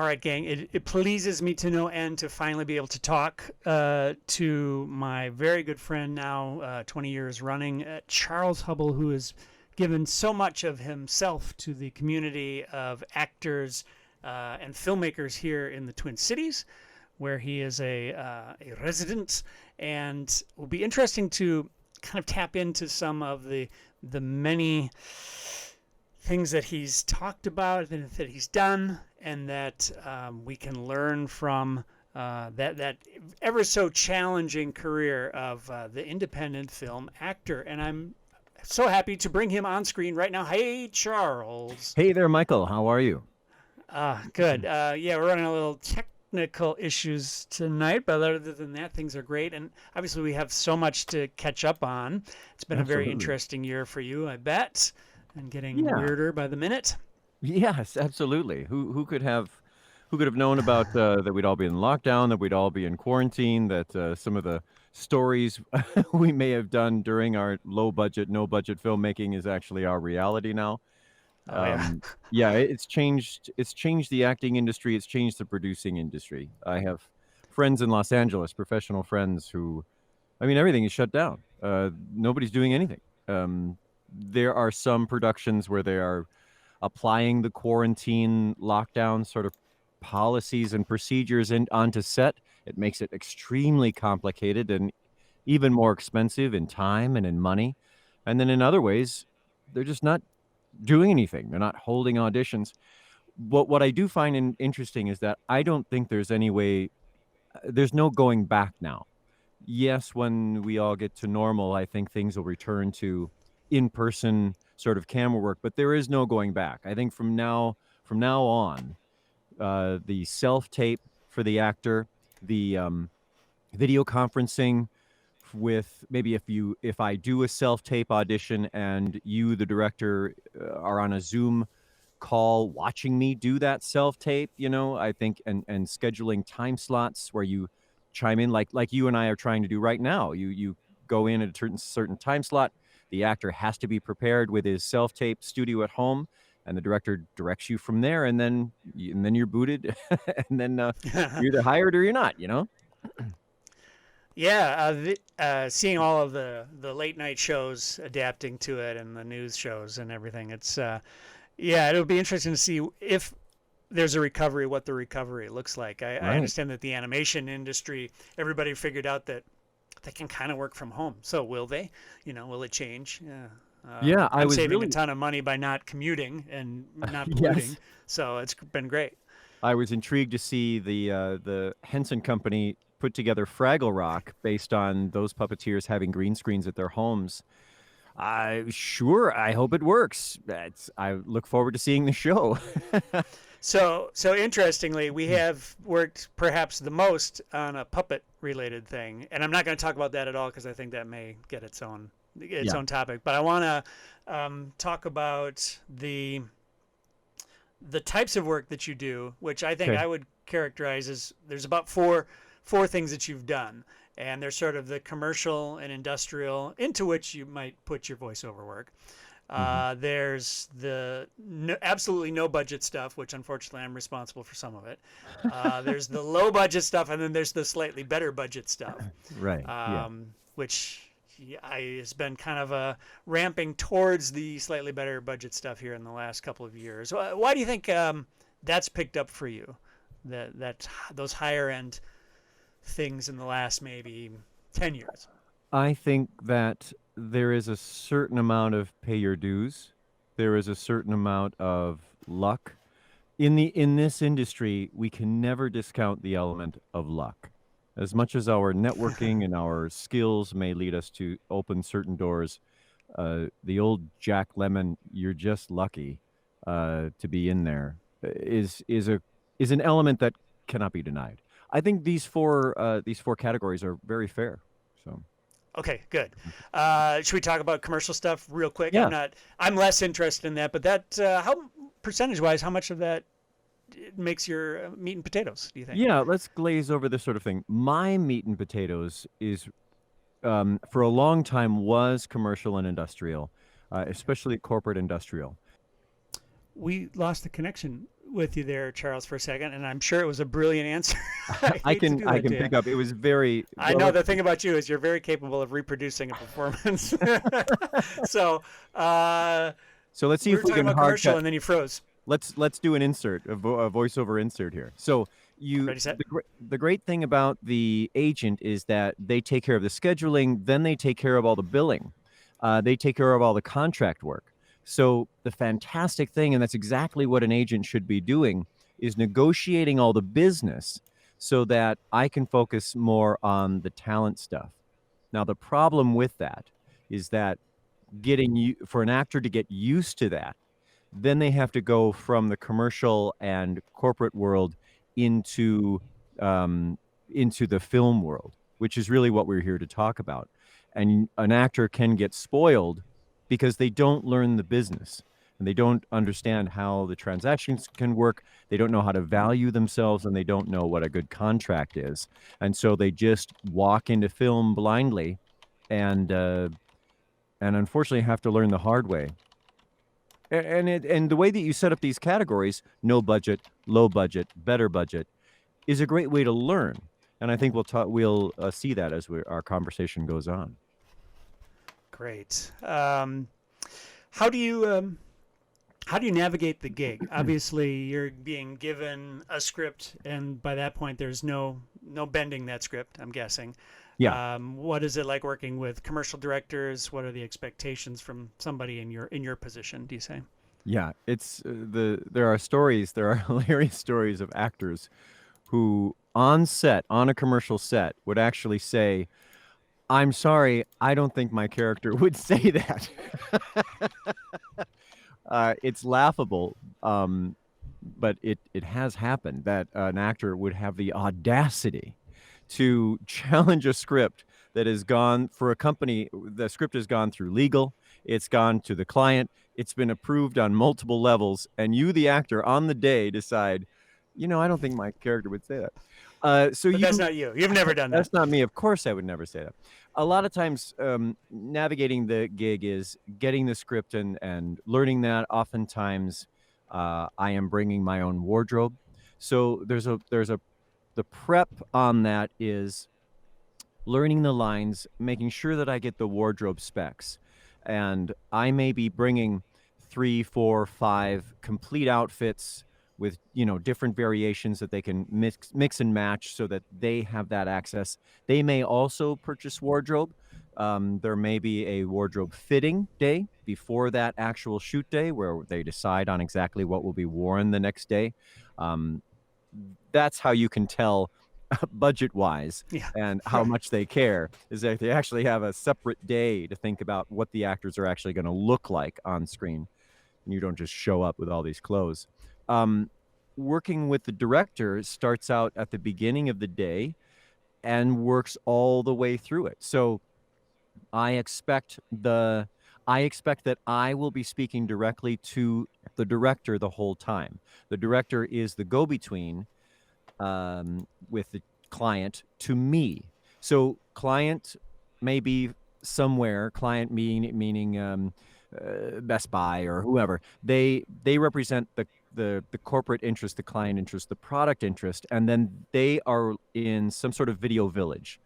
right, gang. It pleases me to no end to finally be able to talk to my very good friend now, 20 years running, Charles Hubbell, who has given so much of himself to the community of actors and filmmakers here in the Twin Cities, where he is a resident. And it will be interesting to kind of tap into some of the many things that he's talked about and that he's done, and that we can learn from that ever so challenging career of the independent film actor. And I'm so happy to bring him on screen right now. Hey, Charles. Hey there, Michael. How are you? Good. Yeah, we're running a little technical issues tonight, but other than that, things are great. And obviously, we have so much to catch up on. It's been a very Absolutely. interesting year for you, I bet, and getting Yeah. weirder by the minute. Yes, absolutely. Who could have known about that we'd all be in lockdown, that we'd all be in quarantine, that some of the stories we may have done during our low budget, no budget filmmaking is actually our reality now. Oh, yeah. Um, yeah, it's changed. It's changed the acting industry. It's changed the producing industry. I have friends in Los Angeles, professional friends who, I mean, everything is shut down. Nobody's doing anything. There are some productions where they are applying the quarantine lockdown sort of policies and procedures onto set. It makes it extremely complicated and even more expensive in time and in money. And then in other ways, they're just not doing anything. They're not holding auditions. But what I do find interesting is that I don't think there's any way, there's no going back now. Yes, when we all get to normal, I think things will return to in-person sort of camera work, but there is no going back. I think from now on, the self-tape for the actor, the video conferencing with maybe if I do a self-tape audition and you, the director, are on a Zoom call watching me do that self-tape, I think and scheduling time slots where you chime in like you and I are trying to do right now. You go in at a certain time slot. The actor has to be prepared with his self-tape studio at home, and the director directs you from there, and then you're booted, and then you're either hired or you're not. Yeah, seeing all of the late night shows adapting to it and the news shows and everything. It's yeah, it'll be interesting to see if there's a recovery, what the recovery looks like. I Right. understand that the animation industry, everybody figured out that they can kind of work from home. So will they? Will it change? Yeah. Yeah, I I'm was saving a really ton of money by not commuting and not polluting, yes. so it's been great. I was intrigued to see the Henson Company put together Fraggle Rock based on those puppeteers having green screens at their homes. Sure, I hope it works. I look forward to seeing the show. So interestingly, we have worked perhaps the most on a puppet related thing, and I'm not going to talk about that at all because I think that may get its Yeah. own topic. But I want to talk about the types of work that you do, which I think Okay. I would characterize as there's about four things that you've done, and they're sort of the commercial and industrial into which you might put your voiceover work. Mhm. There's the absolutely no budget stuff, which unfortunately I'm responsible for some of it. There's the low budget stuff, and then there's the slightly better budget stuff, Right. Yeah. which has been kind of ramping towards the slightly better budget stuff here in the last couple of years. Why do you think that's picked up for you? That those higher end things in the last maybe 10 years. I think that there is a certain amount of pay your dues. There is a certain amount of luck. In this industry, we can never discount the element of luck. As much as our networking and our skills may lead us to open certain doors, the old Jack Lemmon, "You're just lucky to be in there," is an element that cannot be denied. I think these four categories are very fair. So Okay, good. Should we talk about commercial stuff real quick? yeah, I'm less interested in that, but how percentage wise, how much of that makes your meat and potatoes, do you think? yeah. Let's glaze over this sort of thing. My meat and potatoes is for a long time was commercial and industrial, especially corporate industrial. We lost the connection. with you there, Charles, for a second, and I'm sure it was a brilliant answer. I I hate to can do I that can to you. pick up. It was very I well. know the thing about you is you're very capable of reproducing a performance. So So let's see we if were we talking can about hard commercial, cut. and then you froze. Let's do an insert, a voiceover insert here. So Ready, set. the great thing about the agent is that they take care of the scheduling, then they take care of all the billing, they take care of all the contract work. So the fantastic thing, and that's exactly what an agent should be doing, is negotiating all the business so that I can focus more on the talent stuff. Now the problem with that is that for an actor to get used to that, then they have to go from the commercial and corporate world into into the film world, which is really what we're here to talk about. And an actor can get spoiled because they don't learn the business and they don't understand how the transactions can work. They don't know how to value themselves and they don't know what a good contract is. And so they just walk into film blindly and unfortunately have to learn the hard way. And the way that you set up these categories, no budget, low budget, better budget, is a great way to learn. And I think we'll see that as our conversation goes on. Great. How do you navigate the gig? Obviously, you're being given a script, and by that point, there's no bending that script, I'm guessing. Yeah. What is it like working with commercial directors? What are the expectations from somebody in your position, do you say? Yeah, it's there are hilarious stories of actors who on a commercial set would actually say, "I'm sorry, I don't think my character would say that." It's laughable, but it has happened that an actor would have the audacity to challenge a script that has gone for a company. The script has gone through legal, it's gone to the client, it's been approved on multiple levels, and you, the actor, on the day decide, I don't think my character would say that. But that's not you. You've never done that. That's not me. Of course, I would never say that. A lot of times, navigating the gig is getting the script and learning that. Oftentimes, I am bringing my own wardrobe. So the prep on that is learning the lines, making sure that I get the wardrobe specs. And I may be bringing 3, 4, 5 complete outfits with, different variations that they can mix and match so that they have that access. They may also purchase wardrobe. There may be a wardrobe fitting day before that actual shoot day where they decide on exactly what will be worn the next day. That's how you can tell budget-wise Yeah. and how much they care, is that they actually have a separate day to think about what the actors are actually going to look like on screen. And you don't just show up with all these clothes. Working with the director starts out at the beginning of the day and works all the way through it. So I expect that I will be speaking directly to the director the whole time. The director is the go-between with the client to me. So client may be somewhere, client meaning Best Buy or whoever. They represent the corporate interest, the client interest, the product interest, and then they are in some sort of video village.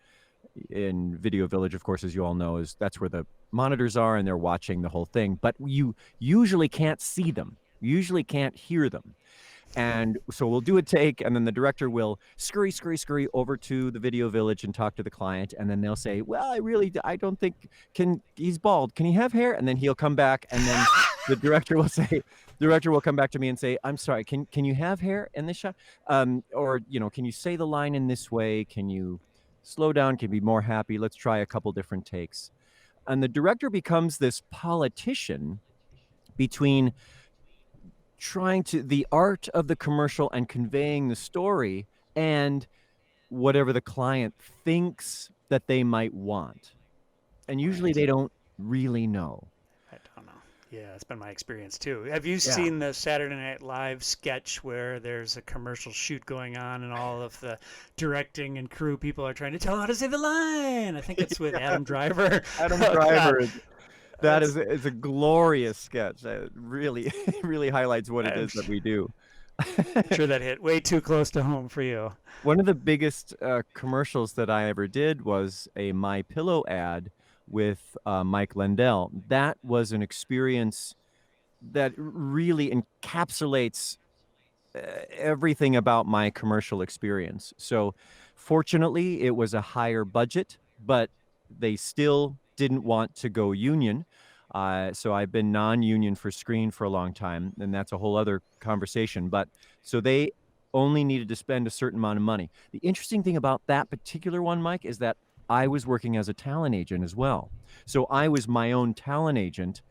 In video village, of course, as you all know, that's where the monitors are and they're watching the whole thing. But you usually can't see them. You usually can't hear them. And so we'll do a take, and then the director will scurry over to the video village and talk to the client. And then they'll say, well, I don't think, he's bald. Can he have hair? And then he'll come back, and then the director will come back to me and say, I'm sorry, can you have hair in this shot? Or, can you say the line in this way? Can you slow down? Can you be more happy? Let's try a couple different takes. And the director becomes this politician between the art of the commercial and conveying the story and whatever the client thinks that they might want. And usually they don't really know. I don't know. Yeah, it's been my experience too. Have you seen the Saturday Night Live sketch where there's a commercial shoot going on and all of the directing and crew people are trying to tell them how to say the line? I think it's with Adam Driver. Adam Driver. It's a glorious sketch. It really highlights what it is that we do. I'm sure that hit way too close to home for you. One of the biggest commercials that I ever did was a My Pillow ad with Mike Lindell. That was an experience that really encapsulates everything about my commercial experience. So, fortunately, it was a higher budget, but they still didn't want to go union. So I've been non-union for screen for a long time, and that's a whole other conversation. But so they only needed to spend a certain amount of money. The interesting thing about that particular one, Mike, is that I was working as a talent agent as well. So I was my own talent agent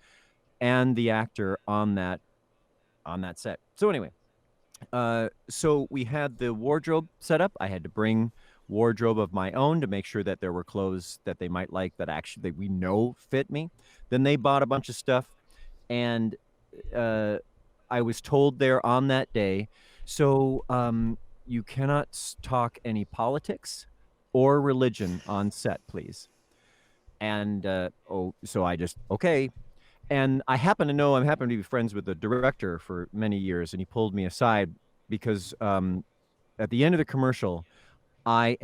and the actor on that set. So anyway, so we had the wardrobe set up. I had to bring wardrobe of my own to make sure that there were clothes that they might like that actually that we know fit me. Then they bought a bunch of stuff, and uh, I was told there on that day, so you cannot talk any politics or religion on set, please. And so I just okay. And I happen to know, I'm happen to be friends with the director for many years, and he pulled me aside because at the end of the commercial, I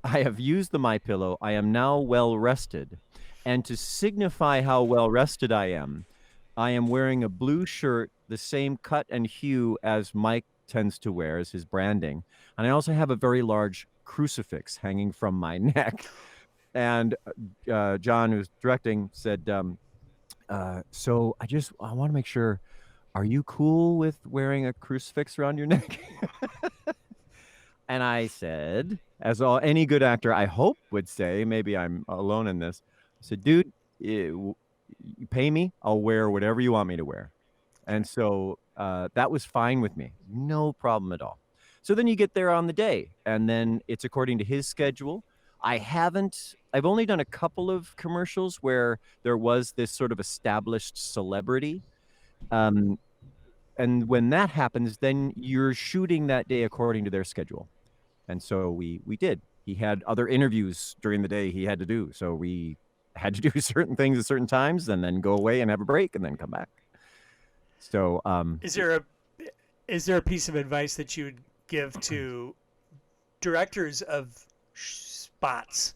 have used the My Pillow. I am now well rested, and to signify how well rested I am wearing a blue shirt, the same cut and hue as Mike tends to wear as his branding, and I also have a very large crucifix hanging from my neck. And John, who's directing, said, "So I want to make sure. Are you cool with wearing a crucifix around your neck?" And I said, as any good actor, I hope would say, maybe I'm alone in this. I said, dude, you pay me, I'll wear whatever you want me to wear. And so that was fine with me. No problem at all. So then you get there on the day, and then it's according to his schedule. I've only done a couple of commercials where there was this sort of established celebrity. Um, and when that happens, then you're shooting that day according to their schedule. And so we did. He had other interviews during the day he had to do. So we had to do certain things at certain times and then go away and have a break and then come back. So Is there a piece of advice that you would give to directors of spots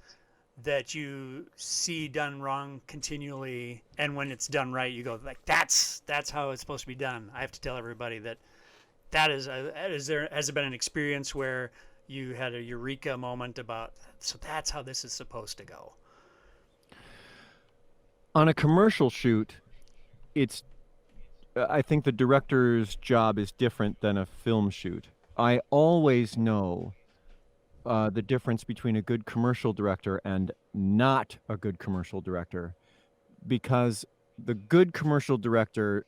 that you see done wrong continually, and when it's done right, you go like, that's how it's supposed to be done? I have to tell everybody that is has it been an experience where you had a eureka moment about, so that's how this is supposed to go? on a commercial shoot, it's I think the director's job is different than a film shoot. I always know the difference between a good commercial director and not a good commercial director, because the good commercial director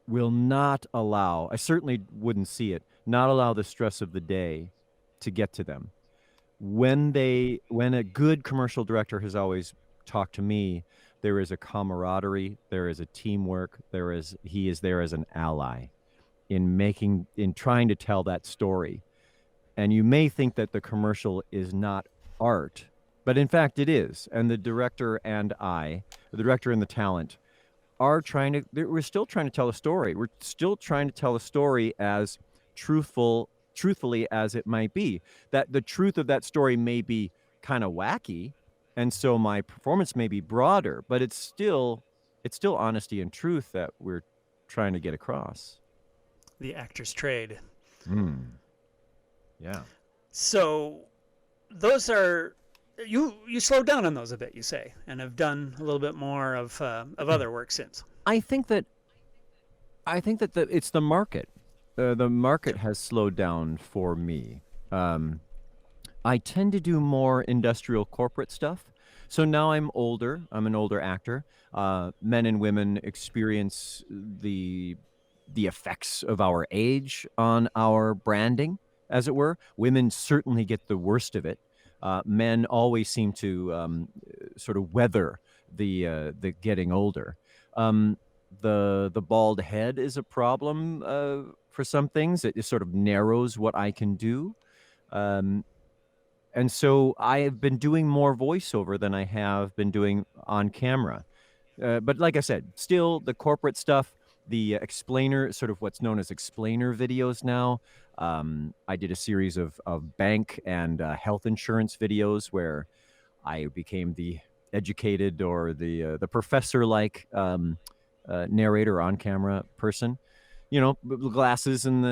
will not allow, I certainly wouldn't see it, not allow the stress of the day to get to them. When a good commercial director has always talked to me, there is a camaraderie, there is a teamwork, he is there as an ally in trying to tell that story. And you may think that the commercial is not art, but in fact it is. And the director and the director and the talent we're still trying to tell a story. We're still trying to tell a story as truthfully as it might be. That the truth of that story may be kind of wacky, and so my performance may be broader, but it's still honesty and truth that we're trying to get across. The actor's trade. Yeah. So those are, you slowed down on those a bit, you say, and have done a little bit more of other work since. I think that it's the market. The market has slowed down for me. I tend to do more industrial corporate stuff. So now I'm older. I'm an older actor. Men and women experience the effects of our age on our branding, as it were. Women certainly get the worst of it. Men always seem to sort of weather the getting older. The bald head is a problem for some things. It sort of narrows what I can do. And so I have been doing more voiceover than I have been doing on camera. But like I said, still the corporate stuff, the explainer, sort of what's known as explainer videos now. I did a series of bank and health insurance videos where I became the educated or the professor-like narrator, on camera person. You know, glasses and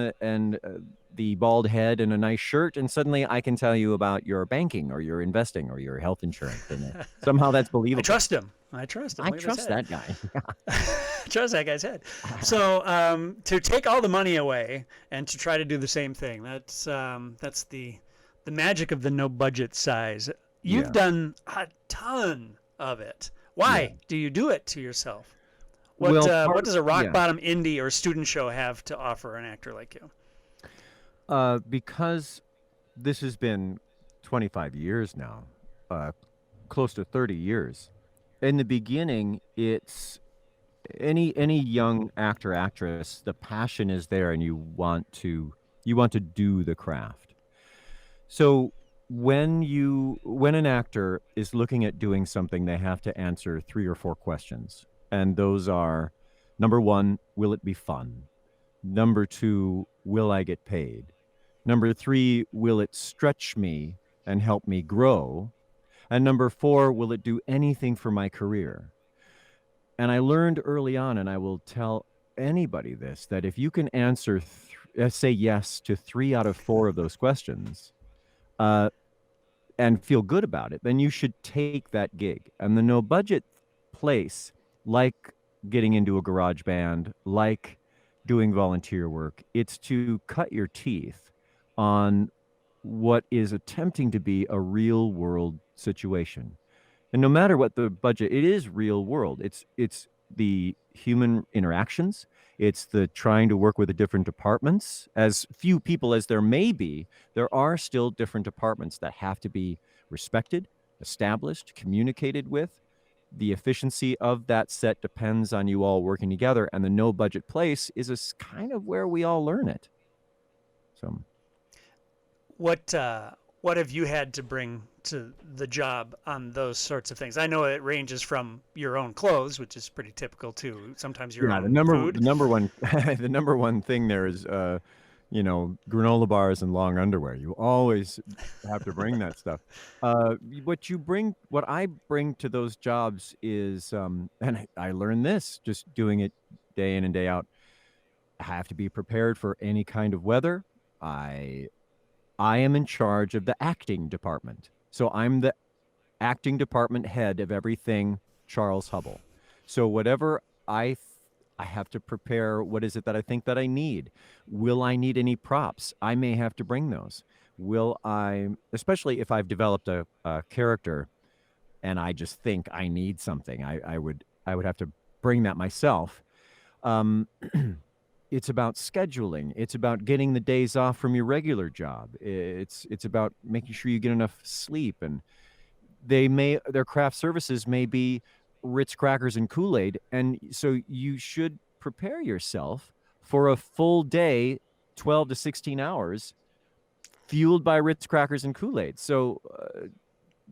the bald head and a nice shirt, and suddenly I can tell you about your banking or your investing or your health insurance, and somehow that's I believable. trust him. I trust him. I Look at his trust head. that guy. Trust that guy's head. So to take all the money away and to try to do the same thing, that's the magic of the no budget size. You've Yeah. done a ton of it. Why Yeah. do you do it to yourself? Well, What does a rock yeah. bottom indie or student show have to offer an actor like you? Because this has been 25 years now, close to 30 years. In the beginning, it's any young actor, actress, the passion is there and you want to do the craft. So when an actor is looking at doing something, they have to answer 3 or 4 questions. And those are, number 1, will it be fun? Number 2, will I get paid? Number 3, will it stretch me and help me grow? And number 4, will it do anything for my career? And I learned early on, and I will tell anybody this, that if you can answer, say yes to 3 out of 4 of those questions, uh, and feel good about it, then you should take that gig. And the no budget place, like getting into a garage band, like doing volunteer work, it's to cut your teeth on what is attempting to be a real world situation. And no matter what the budget, it is real world. It's the human interactions. It's the trying to work with the different departments. As few people as there may be, there are still different departments that have to be respected, established, communicated with. The efficiency of that set depends on you all working together, and the no budget place is kind of where we all learn it. So What have you had to bring to the job on those sorts of things? I know it ranges from your own clothes, which is pretty typical too. Sometimes your yeah, own food. the number one the number one thing there is granola bars and long underwear. You always have to bring that stuff. What I bring to those jobs is, and I learned this just doing it day in and day out. I have to be prepared for any kind of weather. I am in charge of the acting department. So I'm the acting department head of everything Charles Hubbell. So whatever I have to prepare, what is it that I think that I need? Will I need any props? I may have to bring those. Will I, especially if I've developed a character and I just think I need something, I would have to bring that myself. Um, it's about scheduling. It's about getting the days off from your regular job. It's about making sure you get enough sleep, and their craft services may be Ritz crackers and Kool-Aid, and so you should prepare yourself for a full day, 12 to 16 hours, fueled by Ritz crackers and Kool-Aid. So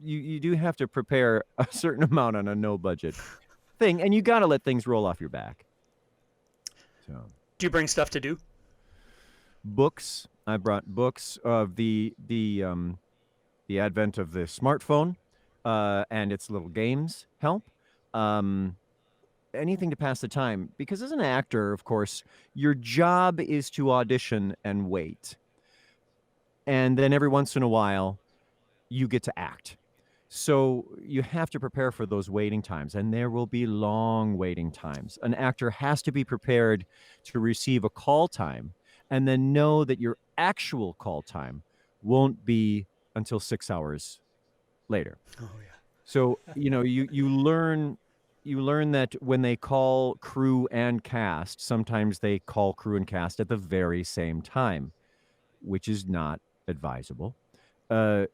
you do have to prepare a certain amount on a no budget thing, and you got to let things roll off your back. So Do you bring stuff to do? books. I brought books of the advent of the smartphone and its little games help. Anything to pass the time, because as an actor, of course, your job is to audition and wait, and then every once in a while you get to act. So you have to prepare for those waiting times, and there will be long waiting times. An actor has to be prepared to receive a call time and then know that your actual call time won't be until 6 hours later. Oh yeah. So, you learn that when they call crew and cast, sometimes they call crew and cast at the very same time, which is not advisable. Uh,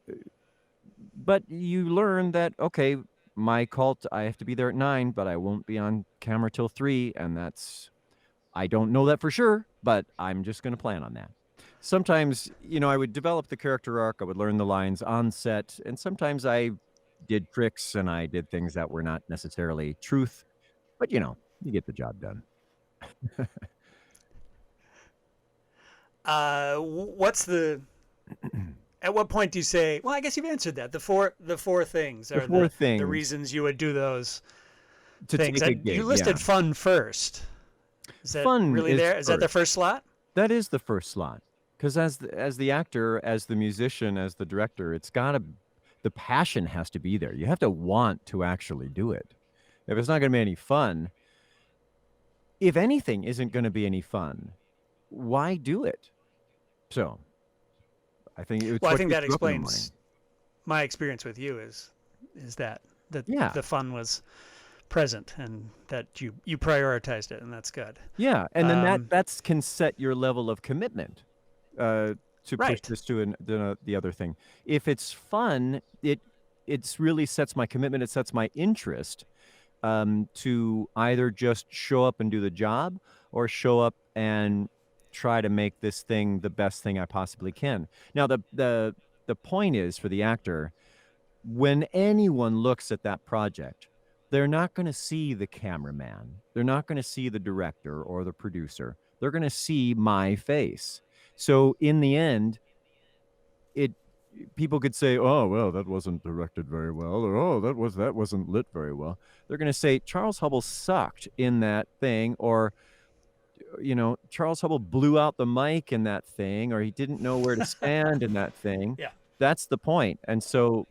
but you learn that, okay, I have to be there at 9, but I won't be on camera till 3, and I don't know that for sure, but I'm just going to plan on that. Sometimes, I would develop the character arc, I would learn the lines on set, and sometimes I did tricks and I did things that were not necessarily truth, but you get the job done. What's the at what point do you say, well, I guess you've answered that. The four things The are four the things reasons you would do those to things. take a You gig. Yeah. listed fun first. Is that Fun really is there? Is that the first slot? That is the first slot. Because as the actor, as the musician, as the director, the passion has to be there. You have to want to actually do it. If it's not going to be any fun, if anything isn't going to be any fun, why do it? So I think it's Well, I what think gets that you up in the morning. explains my experience with you is that Yeah. the fun was present and that you prioritized it, and that's good. Yeah, and then Um, that's can set your level of commitment to push right. this to the other thing. If it's fun, it's really sets my commitment. It sets my interest to either just show up and do the job, or show up and try to make this thing the best thing I possibly can. Now, the point is for the actor, when anyone looks at that project, they're not going to see the cameraman. They're not going to see the director or the producer. They're going to see my face. So in the end, it people could say, "Oh, well, that wasn't directed very well," or "Oh, that wasn't lit very well." They're going to say Charles Hubbell sucked in that thing, or Charles Hubbell blew out the mic in that thing, or he didn't know where to stand in that thing. Yeah. That's the point. And so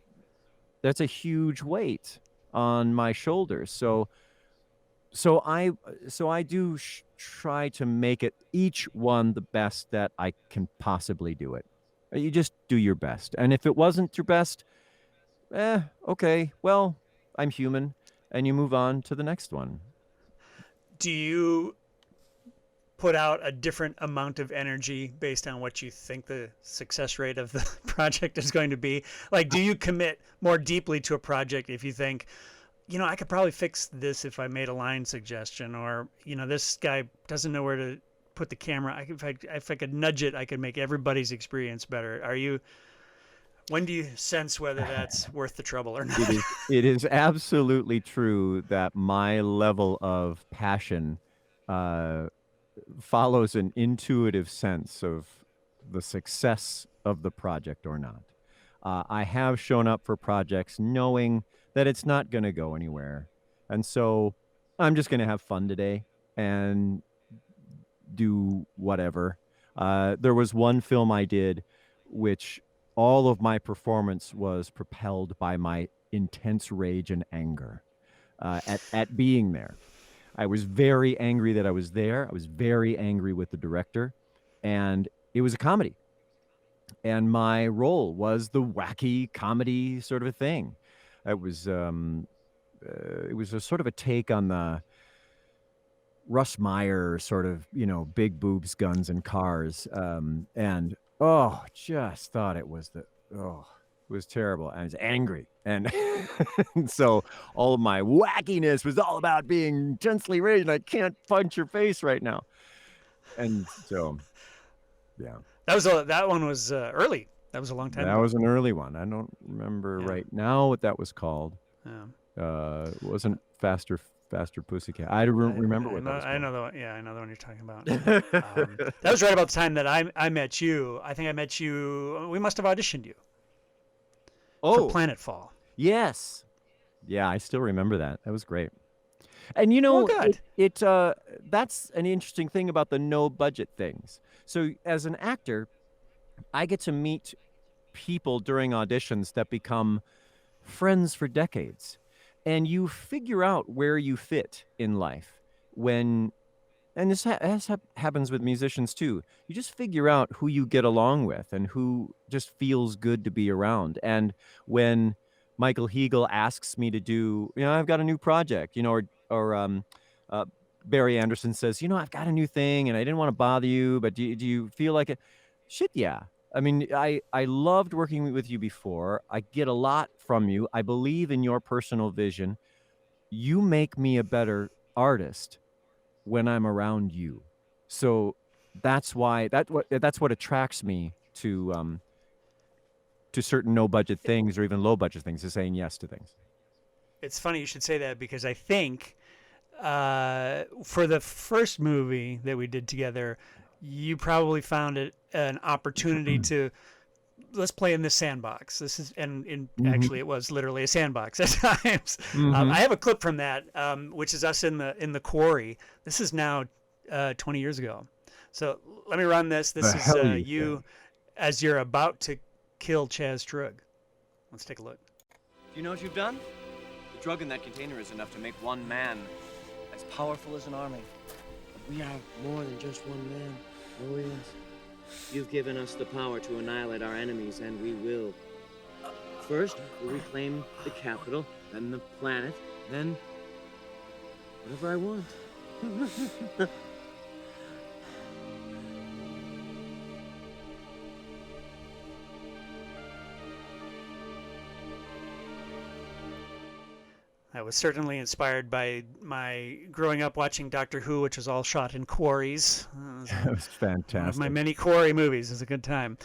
that's a huge weight on my shoulders. So I do try to make it each one the best that I can possibly do it. You just do your best. And if it wasn't your best, okay, well, I'm human, and you move on to the next one. Do you put out a different amount of energy based on what you think the success rate of the project is going to be? Like, do you commit more deeply to a project if you think, I could probably fix this if I made a line suggestion, or, this guy doesn't know where to put the camera. If I could nudge it, I could make everybody's experience better. When do you sense whether that's worth the trouble or not? It is absolutely true that my level of passion follows an intuitive sense of the success of the project or not. I have shown up for projects knowing that it's not going to go anywhere. And so I'm just going to have fun today and do whatever. There was one film I did which all of my performance was propelled by my intense rage and anger at being there. I was very angry that I was there. I was very angry with the director, and it was a comedy. And my role was the wacky comedy sort of a thing. It was a sort of a take on the Russ Meyer sort of, big boobs, guns, and cars. And just thought it was it was terrible. I was angry. And so all of my wackiness was all about being intensely raged, and I can't punch your face right now. And so, yeah. That one was early. That was a long time That ago. was an early one. I don't remember right now what that was called. Yeah. It wasn't Faster Pussycat. I don't remember what that was called. I know the one. Yeah, I know the one you're talking about. That was right about the time that I met you. I think I met you. We must have auditioned you for Planetfall. Yes. Yeah, I still remember that. That was great. And good. That's an interesting thing about the no budget things. So as an actor, I get to meet people during auditions that become friends for decades. And you figure out where you fit in life and this happens with musicians too. You just figure out who you get along with and who just feels good to be around. And when Michael Heagle asks me to do, I've got a new project, or Barry Anderson says, I've got a new thing and I didn't want to bother you, but do you feel like it? Shit, yeah. I mean, I loved working with you before. I get a lot from you. I believe in your personal vision. You make me a better artist when I'm around you. So that's what attracts me to certain no budget things or even low budget things, is saying yes to things. It's funny you should say that, because I think for the first movie that we did together, you probably found it an opportunity to let's play in this sandbox. This is and Hmm. actually it was literally a sandbox at times. Hmm. I have a clip from that, which is us in the quarry. This is now 20 years ago. So let me run this. The This is hell you you say? as you're about to kill Chaz Trug. Let's take a look. Do you know what you've done? The drug in that container is enough to make one man as powerful as an army. We are more than just one man, warriors. You've given us the power to annihilate our enemies, and we will. First, we'll reclaim the capital, then the planet, then whatever I want. I was certainly inspired by my growing up watching Doctor Who, which was all shot in quarries. That was One of my fantastic. many quarry movies. It was a good time.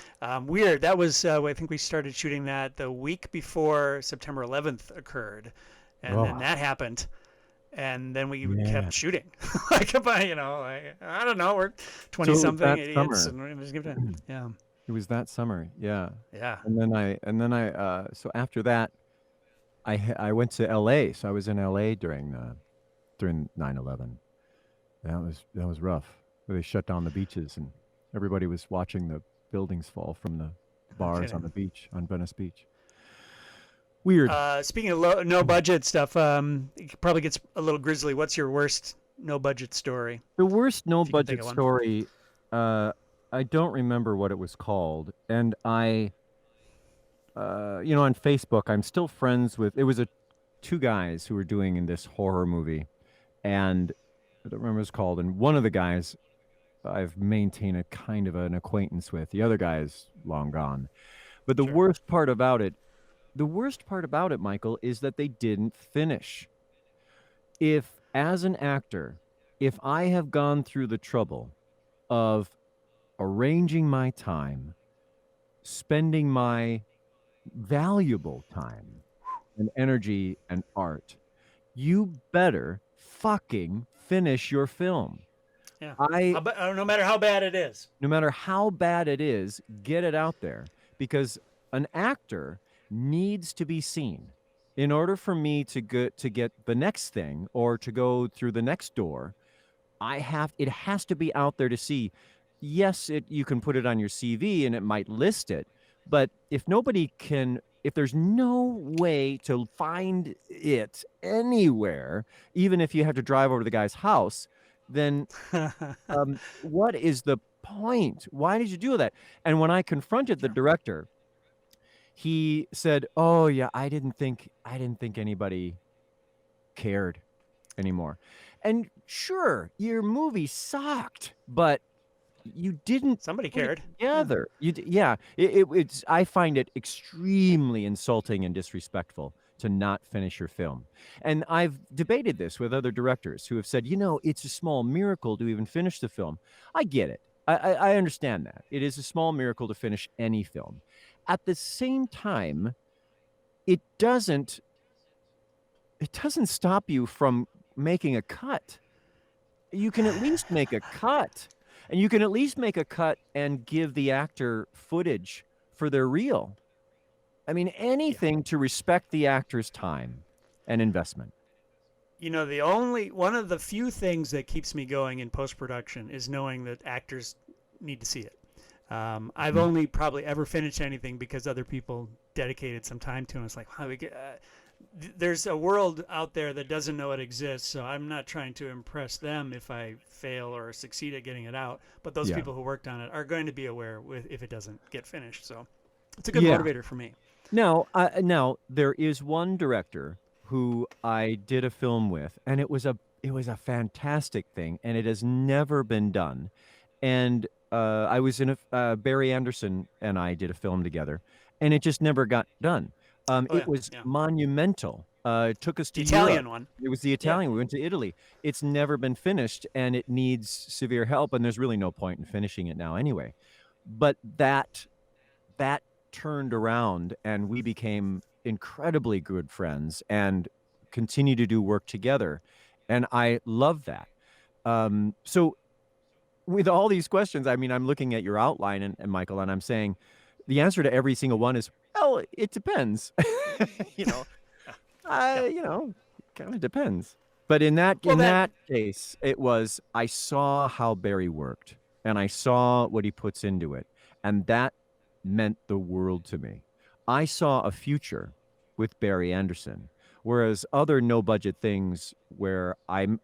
Weird. That was, I think we started shooting that the week before September 11th occurred. And then Oh, that happened. And then we yeah. kept shooting. Like, I don't know, we're So 20 it was something that idiots. summer. And we just kept it. Yeah. It was that summer. Yeah. Yeah. So after that, I went to LA. So I was in LA during 9/11. That was rough. They shut down the beaches and everybody was watching the buildings fall from the bars on Okay. the beach, on Venice Beach. Weird. Speaking of no budget stuff, it probably gets a little grisly. What's your worst no budget story, The worst no if you can think budget of one? story, I don't remember what it was called. And on Facebook, I'm still friends with, it was two guys who were doing in this horror movie. And I don't remember what it's called. And one of the guys I've maintained a kind of an acquaintance with. The other guy is long gone. But Sure. the worst part about it, Michael, is that they didn't finish. If, as an actor, if I have gone through the trouble of arranging my time, spending my valuable time and energy and art, you better fucking finish your film. Yeah. I No matter how bad it is. No matter how bad it is, get it out there because an actor needs to be seen. In order for me to get the next thing or to go through the next door, it has to be out there to see. Yes, you can put it on your CV and it might list it, but if there's no way to find it anywhere, even if you have to drive over to the guy's house, then what is the point? Why did you do that? And when I confronted the director, he said, "Oh yeah, I didn't think anybody cared anymore." And sure, your movie sucked, but you didn't Somebody put it cared. together. Yeah, it's. I find it extremely insulting and disrespectful to not finish your film. And I've debated this with other directors who have said, it's a small miracle to even finish the film. I get it. I understand that. It is a small miracle to finish any film. At the same time, it doesn't stop you from making a cut. You can at least make a cut. And you can at least make a cut and give the actor footage for their reel. I mean, anything to respect the actor's time and investment. One of the few things that keeps me going in post-production is knowing that actors need to see it. I've only probably ever finished anything because other people dedicated some time to it. It's like, there's a world out there that doesn't know it exists, so I'm not trying to impress them if I fail or succeed at getting it out. But those Yeah. people who worked on it are going to be aware if it doesn't get finished. So it's a good Yeah. motivator for me. Now there is one director who I did a film with, and it was a fantastic thing, and it has never been done. And I was in Barry Anderson and I did a film together, and it just never got done. It was monumental. It took us to The Italian Europe. one. It was the Italian. We went to Italy. It's never been finished, and it needs severe help. And there's really no point in finishing it now anyway. But that turned around, and we became incredibly good friends and continue to do work together. And I love that. So with all these questions, I mean, I'm looking at your outline, and Michael, and I'm saying the answer to every single one is, well, it depends. you know, Yeah. kind of depends. But in that Well, case, it was, I saw how Barry worked, and I saw what he puts into it, and that meant the world to me. I saw a future with Barry Anderson, whereas other no budget things where I've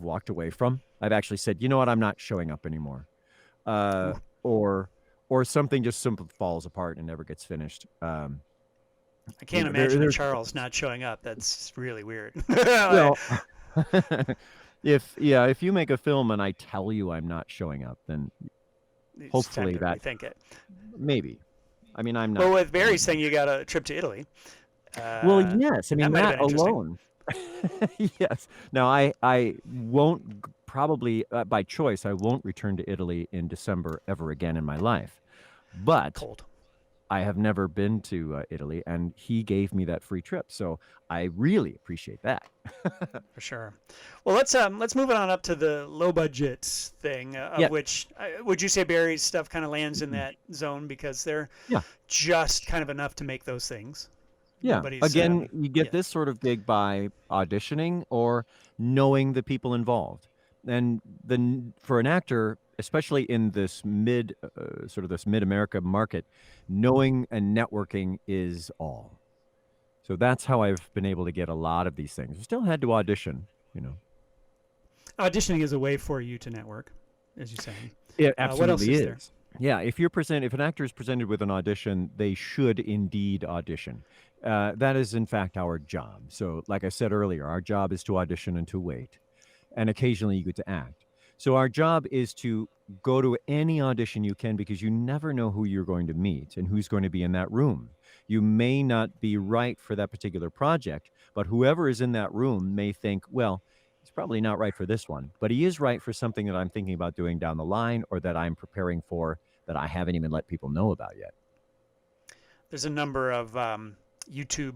walked away from. I've actually said, you know what, I'm not showing up anymore, Ooh. or something just simply falls apart and never gets finished. I can't there- imagine a there's- Charles not showing up. That's really weird. Well, if you make a film and I tell you I'm not showing up, then It's hopefully time to that rethink it. maybe. I mean, I'm not. Well, with Barry's thing, you got a trip to Italy. Well, yes. I mean, might have that been interesting. alone. Yes. Now, I won't probably by choice. I won't return to Italy in December ever again in my life. But Cold. I have never been to Italy, and he gave me that free trip, so I really appreciate that. For sure. Well, let's move on up to the low budget thing, of Yeah. which would you say Barry's stuff kind of lands in that zone because they're Yeah. just kind of enough to make those things. Yeah. Nobody's, Again, you get yeah. this sort of gig by auditioning or knowing the people involved. And for an actor, especially in this sort of this mid-America market, knowing and networking is all. So that's how I've been able to get a lot of these things. I still had to audition, Auditioning is a way for you to network, as you say. It what else absolutely is there? Yeah, if an actor is presented with an audition, they should indeed audition. That is, in fact, our job. So, like I said earlier, our job is to audition and to wait, and occasionally you get to act. So, our job is to go to any audition you can because you never know who you're going to meet and who's going to be in that room. You may not be right for that particular project, but whoever is in that room may think, well, he's probably not right for this one, but he is right for something that I'm thinking about doing down the line or that I'm preparing for that I haven't even let people know about yet. There's a number of YouTube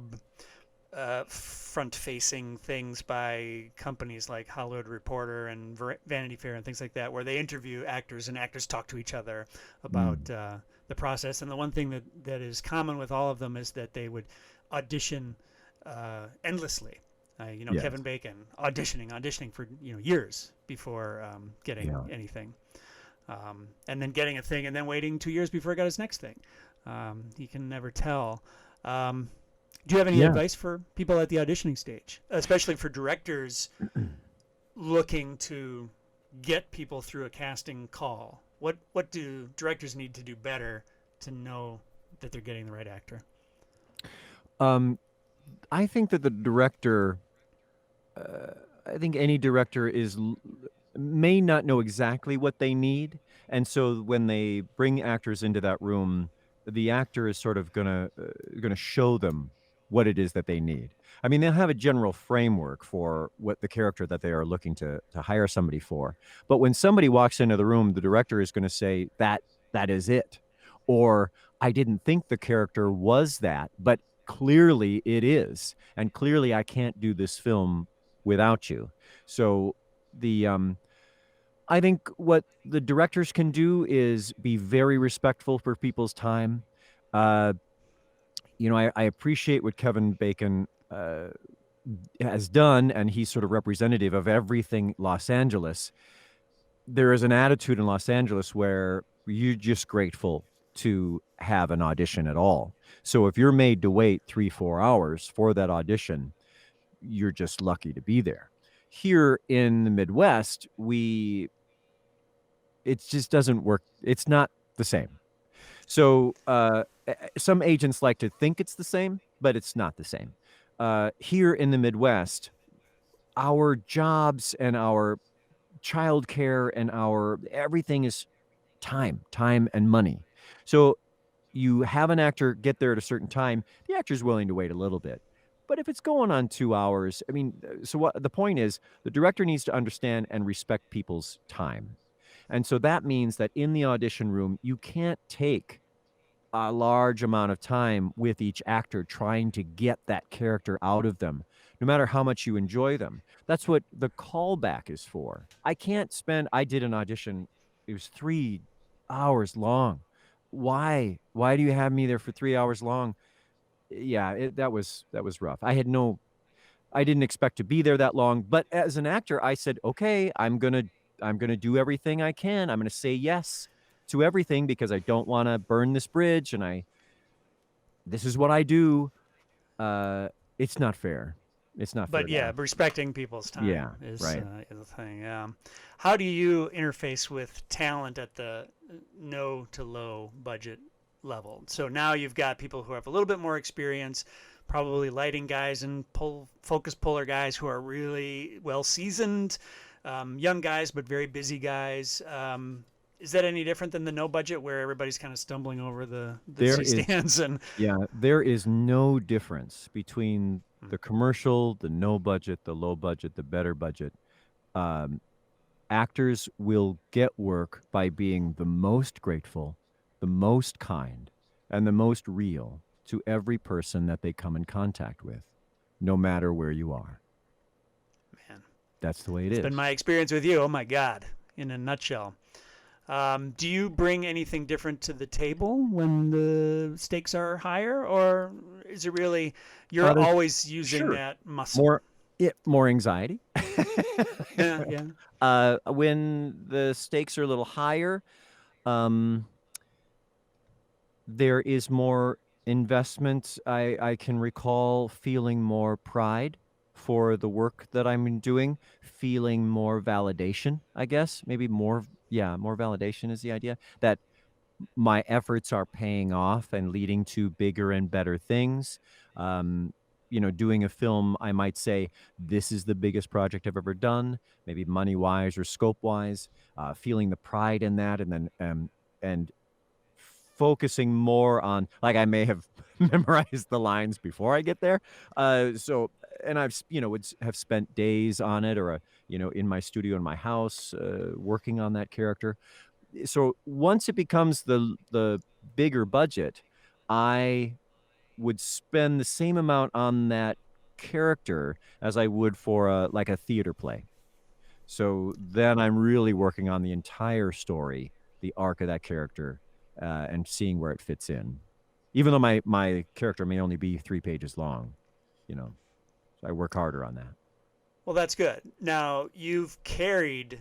front-facing things by companies like Hollywood Reporter and Vanity Fair and things like that, where they interview actors and actors talk to each other about the process. And the one thing that is common with all of them is that they would audition endlessly. Yes. Kevin Bacon auditioning for years before getting anything, and then getting a thing, and then waiting 2 years before he got his next thing. You can never tell. Do you have any advice for people at the auditioning stage, especially for directors looking to get people through a casting call? What do directors need to do better to know that they're getting the right actor? I think that the director, I think any director may not know exactly what they need, and so when they bring actors into that room, the actor is sort of gonna show them what it is that they need. I mean, they'll have a general framework for what the character that they are looking to hire somebody for, but when somebody walks into the room, the director is going to say that is it, or I didn't think the character was that, but clearly it is, and clearly I can't do this film without you. So I think what the directors can do is be very respectful for people's time. I appreciate what Kevin Bacon has done, and he's sort of representative of everything Los Angeles. There is an attitude in Los Angeles where you're just grateful to have an audition at all. So if you're made to wait 3-4 hours for that audition, you're just lucky to be there. Here in the Midwest, it just doesn't work. It's not the same. So some agents like to think it's the same, but it's not the same. Here in the Midwest, our jobs and our childcare and our everything is time and money. So you have an actor get there at a certain time, the actor's willing to wait a little bit. But if it's going on 2 hours, I mean, so what the point is, the director needs to understand and respect people's time. And so that means that in the audition room, you can't take a large amount of time with each actor trying to get that character out of them, no matter how much you enjoy them. That's what the callback is for. I did an audition, it was 3 hours long. Why? Why do you have me there for 3 hours long? Yeah, that was rough. I didn't expect to be there that long, but as an actor, I said, "Okay, I'm gonna do everything I can. I'm gonna say yes to everything because I don't wanna burn this bridge, and this is what I do." It's not fair. It's not fair But to yeah, act. respecting people's time Yeah, is right. is the thing. How do you interface with talent at the no to low budget level? So now you've got people who have a little bit more experience, probably lighting guys and focus puller guys who are really well seasoned, young guys but very busy guys. Is that any different than the no budget where everybody's kind of stumbling over the There C is stands and Yeah, there is no difference between the commercial, the no budget, the low budget, the better budget. Um, Actors will get work by being the most grateful, the most kind, and the most real to every person that they come in contact with, no matter where you are. man, That's the way it it's is. been my experience with you. Oh my God, in a nutshell. Do you bring anything different to the table when the stakes are higher, or is it really you're There's- always using sure. that muscle? More anxiety. Yeah, yeah. When the stakes are a little higher, um, there is more investment. I can recall feeling more pride for the work that I'm doing, feeling more validation, I guess. Maybe more, yeah, more validation is the idea that my efforts are paying off and leading to bigger and better things. Doing a film, I might say, this is the biggest project I've ever done, maybe money wise or scope wise, feeling the pride in that, and then, and focusing more on, like, I may have memorized the lines before I get there. And I've, would have spent days on it, or, in my studio in my house, working on that character. So once it becomes the bigger budget, I would spend the same amount on that character as I would for like a theater play. So then I'm really working on the entire story, the arc of that character, and seeing where it fits in. Even though my character may only be 3 pages long, so I work harder on that. Well, that's good. Now, you've carried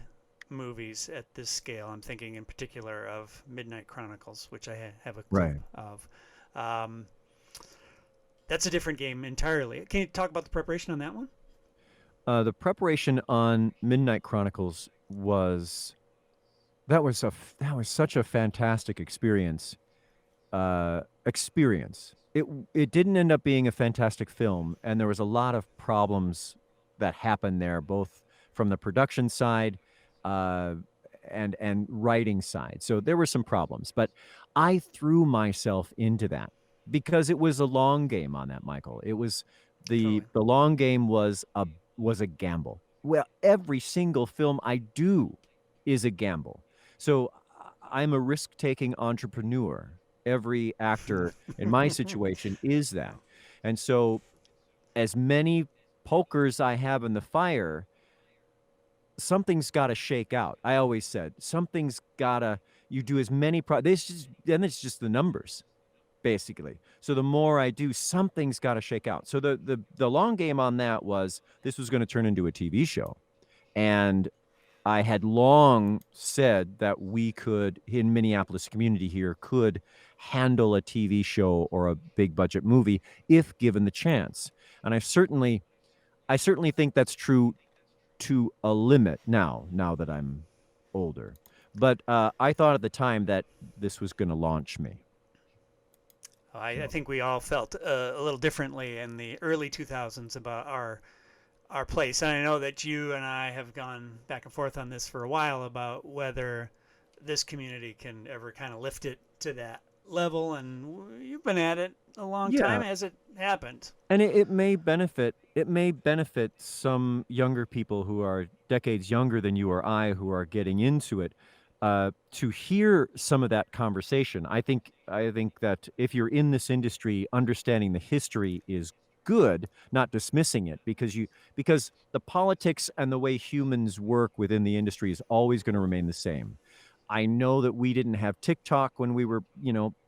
movies at this scale. I'm thinking in particular of Midnight Chronicles, which I have a clip Right. of. That's a different game entirely. Can you talk about the preparation on that one? The preparation on Midnight Chronicles was such a fantastic experience. It didn't end up being a fantastic film, and there was a lot of problems that happened there, both from the production side, and writing side. So there were some problems, but I threw myself into that because it was a long game on that, Michael. It was Totally. the long game was a gamble. Well, every single film I do is a gamble. So I'm a risk-taking entrepreneur. Every actor in my situation is that. And so as many pokers I have in the fire, something's got to shake out. I always said, you do as many, then it's just the numbers, basically. So the more I do, something's got to shake out. So the long game on that was, this was going to turn into a TV show. And I had long said that we could, in Minneapolis community here, could handle a TV show or a big budget movie if given the chance. And I certainly think that's true to a limit now that I'm older. But I thought at the time that this was going to launch me. I think we all felt a little differently in the early 2000s about our place. And I know that you and I have gone back and forth on this for a while about whether this community can ever kind of lift it to that level. And you've been at it a long time as it happened. And it may benefit some younger people who are decades younger than you or I, who are getting into it, to hear some of that conversation. I think that if you're in this industry, understanding the history is good, not dismissing it, because the politics and the way humans work within the industry is always going to remain the same. I know that we didn't have TikTok when we were,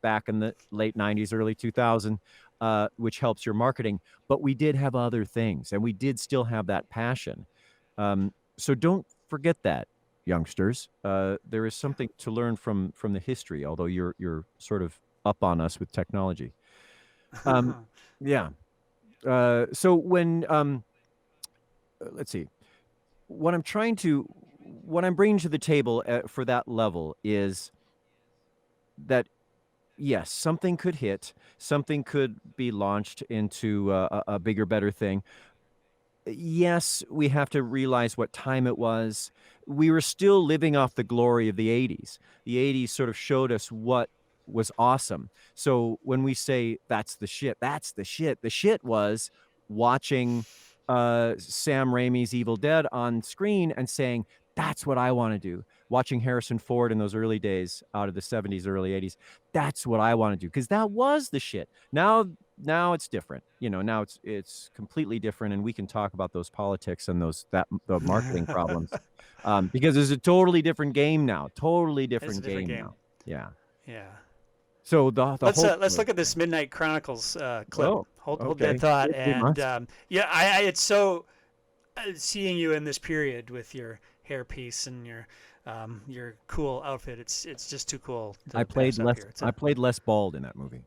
back in the late 90s, early 2000, which helps your marketing, but we did have other things, and we did still have that passion. So don't forget that, youngsters. There is something to learn from the history, although you're sort of up on us with technology. Yeah. So when let's see, what I'm bringing to the table for that level is that yes, something could hit, something could be launched into a bigger, better thing. Yes, we have to realize what time it was. We were still living off the glory of the 80s. The 80s sort of showed us what was awesome. So when we say that's the shit, the shit was watching Sam Raimi's Evil Dead on screen and saying, that's what I want to do. Watching Harrison Ford in those early days out of the 70s, early 80s, that's what I want to do, because that was the shit. Now it's different. Now it's completely different, and we can talk about those politics and the marketing problems, because it's a totally different game now. Totally different game now. Yeah. Yeah. So let's look at this Midnight Chronicles clip. Oh, hold that thought. And I it's so seeing you in this period with your hairpiece and your cool outfit. It's just too cool. I played less bald in that movie.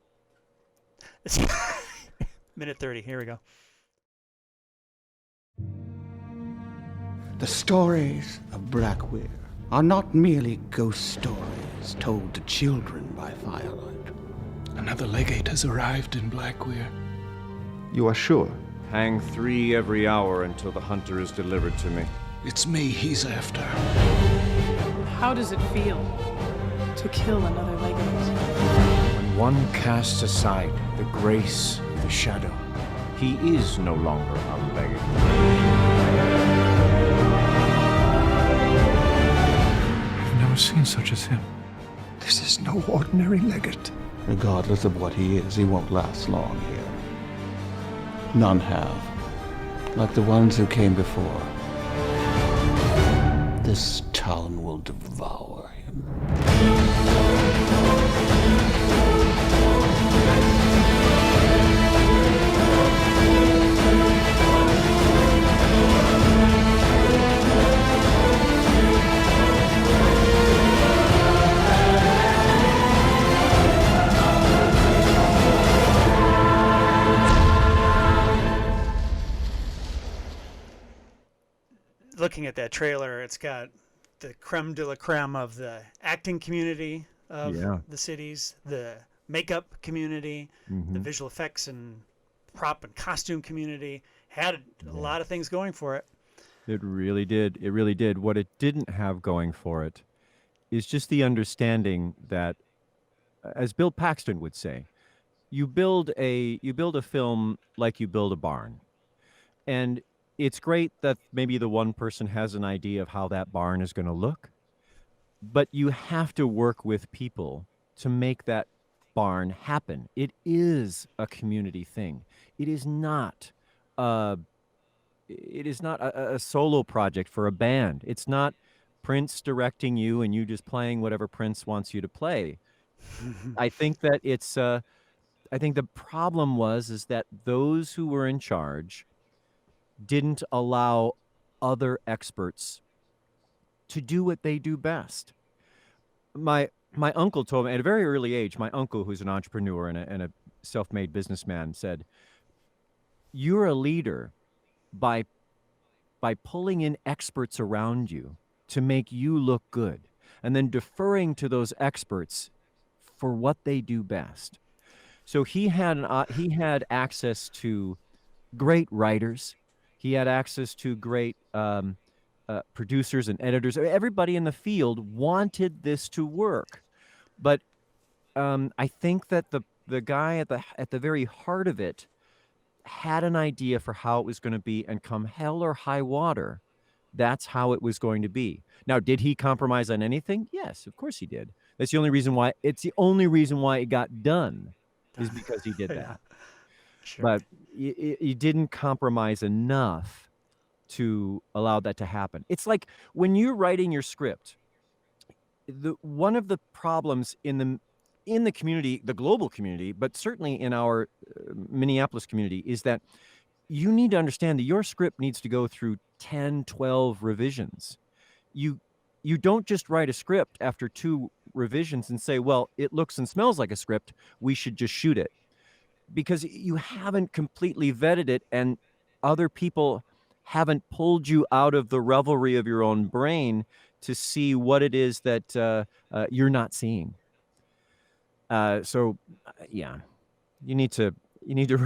Minute 30. Here we go. The stories of Blackweir are not merely ghost stories told to children by firelight. Another legate has arrived in Blackweir. You are sure? Hang 3 every hour until the hunter is delivered to me. It's me he's after. How does it feel to kill another legate? When one casts aside the grace of the shadow, he is no longer a legate. I've never seen such as him. This is no ordinary legate. Regardless of what he is, he won't last long here. None have. Like the ones who came before. This town will devour him. Looking at that trailer, it's got the creme de la creme of the acting community of the cities, the makeup community, the visual effects and prop and costume community. Had a lot of things going for it. It really did. It really did. What it didn't have going for it is just the understanding that, as Bill Paxton would say, you build a film like you build a barn. And it's great that maybe the one person has an idea of how that barn is going to look, but you have to work with people to make that barn happen. It is a community thing. It is not a solo project for a band. It's not Prince directing you and you just playing whatever Prince wants you to play. I think that I think the problem is that those who were in charge didn't allow other experts to do what they do best. My uncle told me at a very early age, my uncle, who's an entrepreneur and a self-made businessman, said, you're a leader by pulling in experts around you to make you look good and then deferring to those experts for what they do best. So he had access to great writers. He had access to great producers and editors. Everybody in the field wanted this to work, but I think that the guy at the very heart of it had an idea for how it was going to be, and come hell or high water, that's how it was going to be. Now, did he compromise on anything? Yes, of course he did. That's the only reason why. It's the only reason why it got done, is because he did that. Sure. but you didn't compromise enough to allow that to happen. It's like when you're writing your script, one of the problems in the community, the global community, but certainly in our Minneapolis community, is that you need to understand that your script needs to go through 10, 12 revisions. You don't just write a script after 2 revisions and say, well, it looks and smells like a script, we should just shoot it, because you haven't completely vetted it, and other people haven't pulled you out of the revelry of your own brain to see what it is that you're not seeing. Yeah, you need to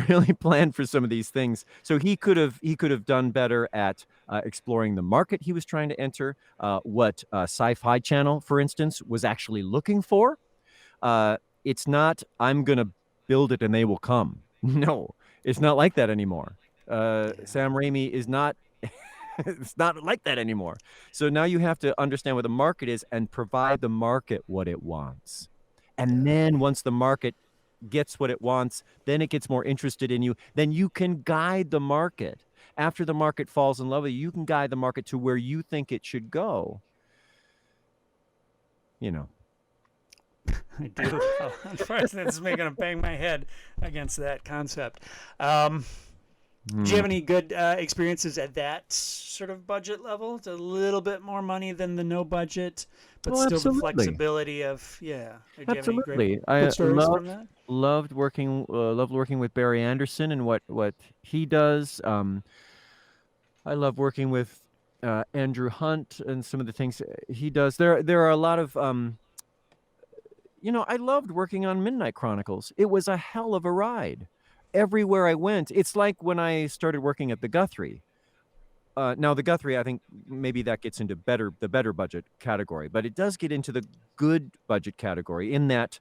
really plan for some of these things. So he could have done better at exploring the market he was trying to enter, what Sci-Fi Channel, for instance, was actually looking for. It's not, I'm gonna build it and they will come. No, it's not like that anymore. Sam Raimi is not. It's not like that anymore. So now you have to understand what the market is and provide the market what it wants. And then once the market gets what it wants, then it gets more interested in you. Then you can guide the market. After the market falls in love with you, you can guide the market to where you think it should go. You know. I do. Unfortunately, it's making me bang my head against that concept. Do you have any good experiences at that sort of budget level? It's a little bit more money than the no budget, but still Absolutely. the flexibility of, yeah. Do you have any Absolutely. great I good stories from that? loved working with Barry Anderson and what he does. I love working with Andrew Hunt and some of the things he does. There are a lot of I loved working on Midnight Chronicles. It was a hell of a ride. Everywhere I went, it's like when I started working at the Guthrie. Now the Guthrie, I think maybe that gets into the better budget category, but it does get into the good budget category in that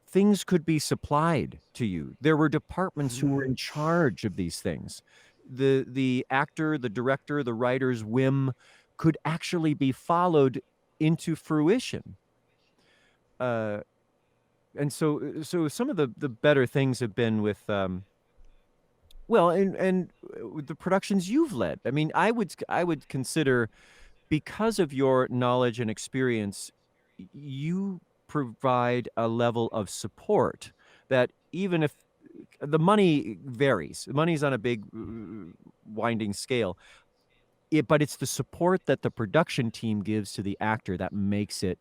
things could be supplied to you. There were departments who were in charge of these things. The actor, the director, the writer's whim could actually be followed into fruition. And so some of the better things have been with and with the productions you've led. I mean, I would consider, because of your knowledge and experience, you provide a level of support that even if the money varies, the money's on a big winding scale, but it's the support that the production team gives to the actor that makes it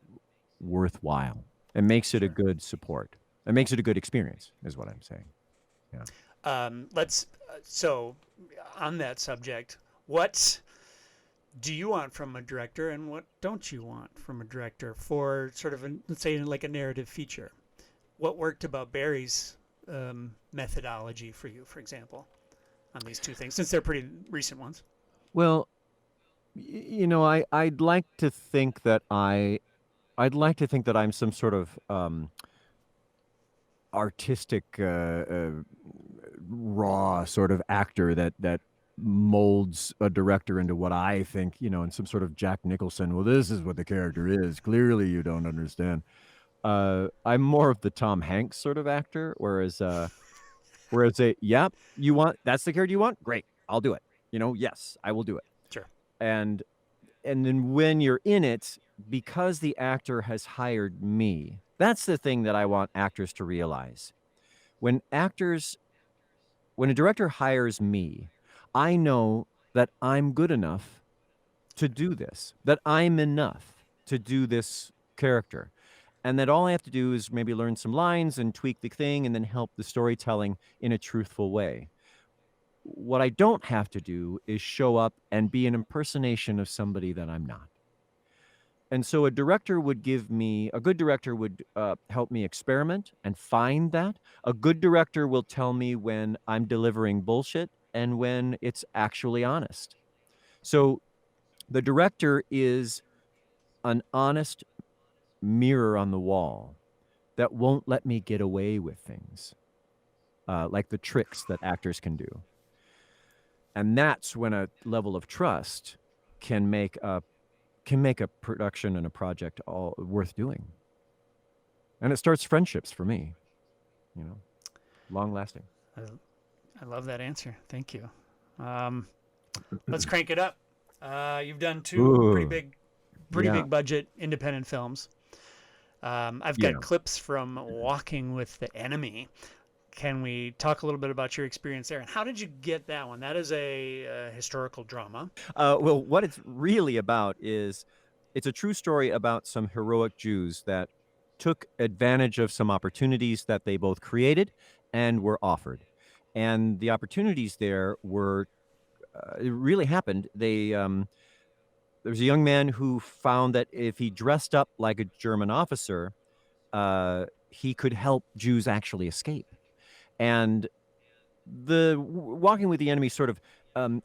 worthwhile. It makes it a good support. It makes it a good experience, is what I'm saying. Yeah. So on that subject, what do you want from a director and what don't you want from a director for sort of, let's say, like a narrative feature? What worked about Barry's methodology for you, for example, on these two things, since they're pretty recent ones? Well, I'd like to think that I'm some sort of artistic, raw sort of actor that molds a director into what I think, in some sort of Jack Nicholson. Well, this is what the character is. Clearly, you don't understand. I'm more of the Tom Hanks sort of actor, whereas that's the character you want? Great, I'll do it. Yes, I will do it. Sure. And then when you're in it, because the actor has hired me, that's the thing that I want actors to realize. When a director hires me, I know that I'm good enough to do this, that I'm enough to do this character, and that all I have to do is maybe learn some lines and tweak the thing and then help the storytelling in a truthful way. What I don't have to do is show up and be an impersonation of somebody that I'm not. And so a good director would help me experiment and find that. A good director will tell me when I'm delivering bullshit and when it's actually honest. So the director is an honest mirror on the wall that won't let me get away with things, like the tricks that actors can do. And that's when a level of trust can make a production and a project all worth doing. And it starts friendships for me, long lasting. I love that answer. Thank you. Let's crank it up. You've done two pretty Ooh, big yeah, budget independent films. I've got yeah. clips from Walking with the Enemy. Can we talk a little bit about your experience there? And how did you get that one? That is a historical drama. Well, what it's really about is it's a true story about some heroic Jews that took advantage of some opportunities that they both created and were offered. And the opportunities there were, it really happened. There was a young man who found that if he dressed up like a German officer, he could help Jews actually escape. And Walking with the Enemy sort of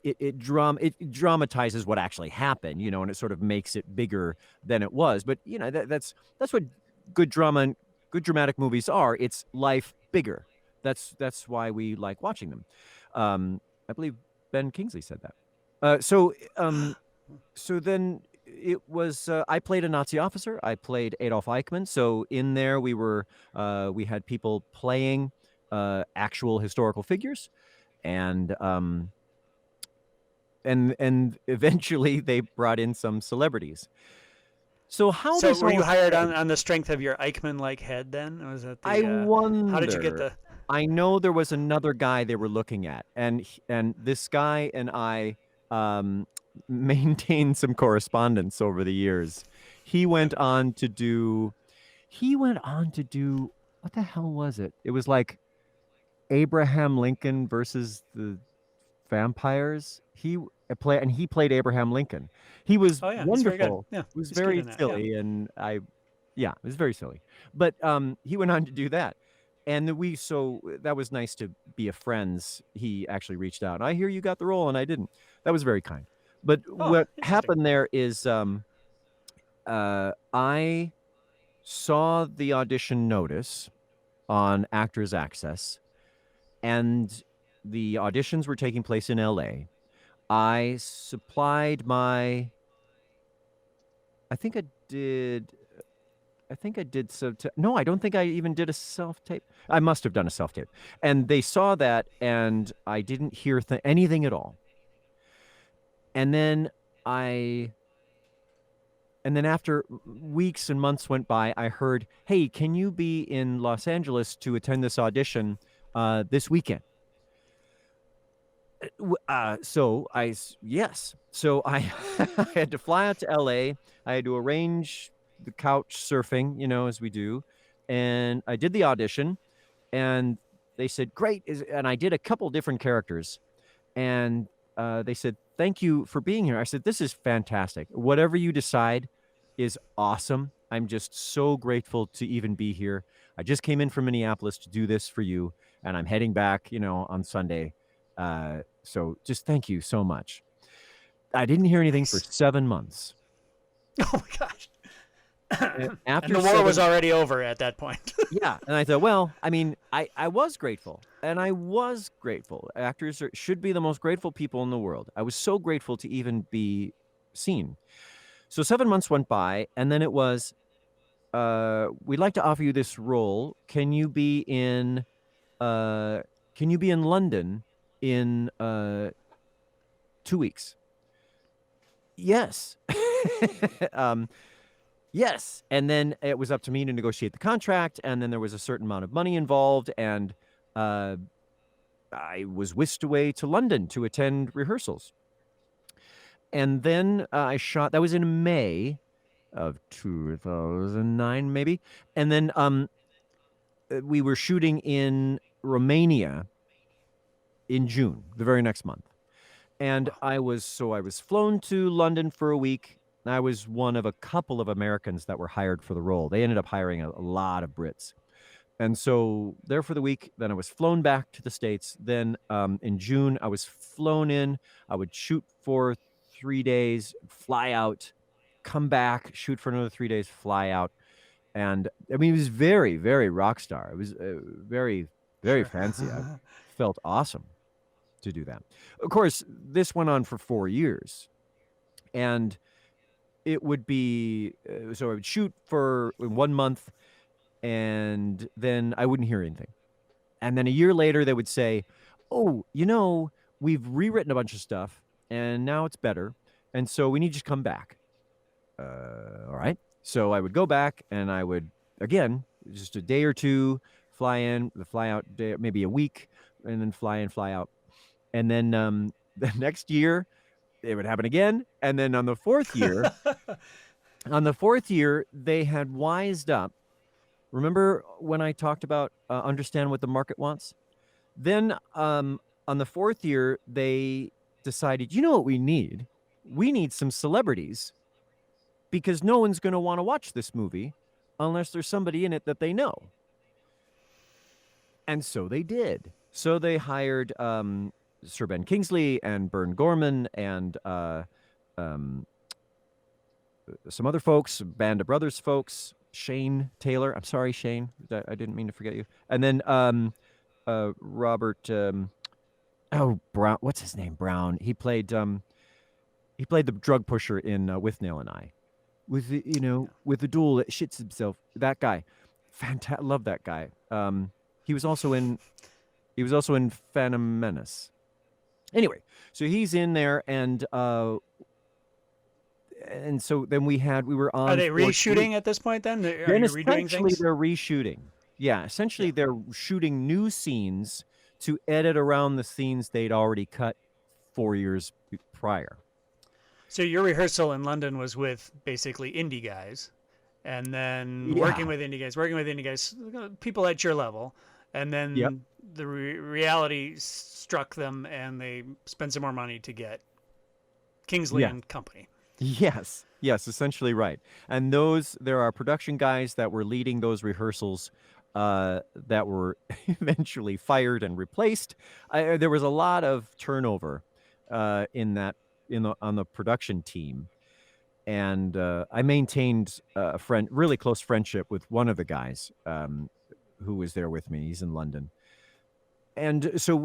it dramatizes what actually happened, and it sort of makes it bigger than it was. But that's what good drama and good dramatic movies are. It's life bigger. That's why we like watching them. I believe Ben Kingsley said that. So then it was I played a Nazi officer. I played Adolf Eichmann. So in there we had people playing actual historical figures, and eventually they brought in some celebrities. So how So this were you all hired started, on the strength of your Eichmann-like head then? Or was that I how did you get wonder. the... I know there was another guy they were looking at, and this guy and I maintained some correspondence over the years. He went on to do. He went on to do. What the hell was it? It was like Abraham Lincoln versus the vampires. He played Abraham Lincoln. He was Oh yeah, he's very good. wonderful. Yeah, It was he's good very in that. Yeah. silly, and yeah, it was very silly. But he went on to do that, and that was nice to be a friends. He actually reached out. I hear you got the role, and I didn't. That was very kind. But Oh, what interesting. happened there is I saw the audition notice on Actors Access, and the auditions were taking place in LA. I supplied my I think I did some no, I don't think I even did a self-tape. I must have done a self-tape. And they saw that, and I didn't hear anything at all. And then after weeks and months went by, I heard, "Hey, can you be in Los Angeles to attend this audition this weekend?" Yes. So I I had to fly out to LA. I had to arrange the couch surfing, as we do, and I did the audition, and they said, "Great," and I did a couple different characters, and they said, "Thank you for being here." I said, "This is fantastic. Whatever you decide is awesome. I'm just so grateful to even be here. I just came in from Minneapolis to do this for you, and I'm heading back, on Sunday. So just thank you so much." I didn't hear anything for Nice. 7 months. Oh my gosh. And After the war was 7 already over at that point. Yeah, and I thought, well, I mean, I was grateful, and I was grateful. Actors should be the most grateful people in the world. I was so grateful to even be seen. So 7 months went by, and then it was, we'd like to offer you this role. Can you be in London in 2 weeks? Yes. Yes. And then it was up to me to negotiate the contract, and then there was a certain amount of money involved, and I was whisked away to London to attend rehearsals. And then I shot. That was in May of 2009, maybe. And then we were shooting in Romania in June, the very next month. And I was flown to London for a week. I was one of a couple of Americans that were hired for the role. They ended up hiring a lot of Brits. And so there for the week, then I was flown back to the States. Then in June, I was flown in. I would shoot for 3 days, fly out, come back, shoot for another 3 days, fly out. And I mean, it was very, very rock star. It was very, very fancy. I felt awesome to do that. Of course, this went on for 4 years. And it would be, so I would shoot for 1 month, and then I wouldn't hear anything. And then a year later, they would say, oh, we've rewritten a bunch of stuff and now it's better. And so we need you to come back. All right. So I would go back and I would, again, just a day or two, fly in, the fly out day, maybe a week, and then fly in, fly out. And then the next year, it would happen again. And then on the fourth year, they had wised up. Remember when I talked about understand what the market wants? Then on the fourth year, they decided, you know what we need? We need some celebrities because no one's going to want to watch this movie unless there's somebody in it that they know. And so they did. So they hired Sir Ben Kingsley and Bern Gorman and some other folks, Band of Brothers folks, Shane Taylor. I'm sorry, Shane. I didn't mean to forget you. And then Robert, Brown. What's his name? Brown. He played the drug pusher in Withnail and I. With the duel that shits himself. That guy. Fantastic. Love that guy. He was also in Phantom Menace. Anyway, so he's in there, and so then we were on. Are they reshooting at this point? Then are you redoing things? They're reshooting. Yeah, essentially they're shooting new scenes to edit around the scenes they'd already cut 4 years prior. So your rehearsal in London was with basically indie guys, and then working with indie guys, people at your level, and then the reality struck them, and they spent some more money to get Kingsley and company. Yes, essentially right. And there are production guys that were leading those rehearsals that were eventually fired and replaced. There was a lot of turnover on the production team, and I maintained a really close friendship with one of the guys who was there with me. He's in London, and so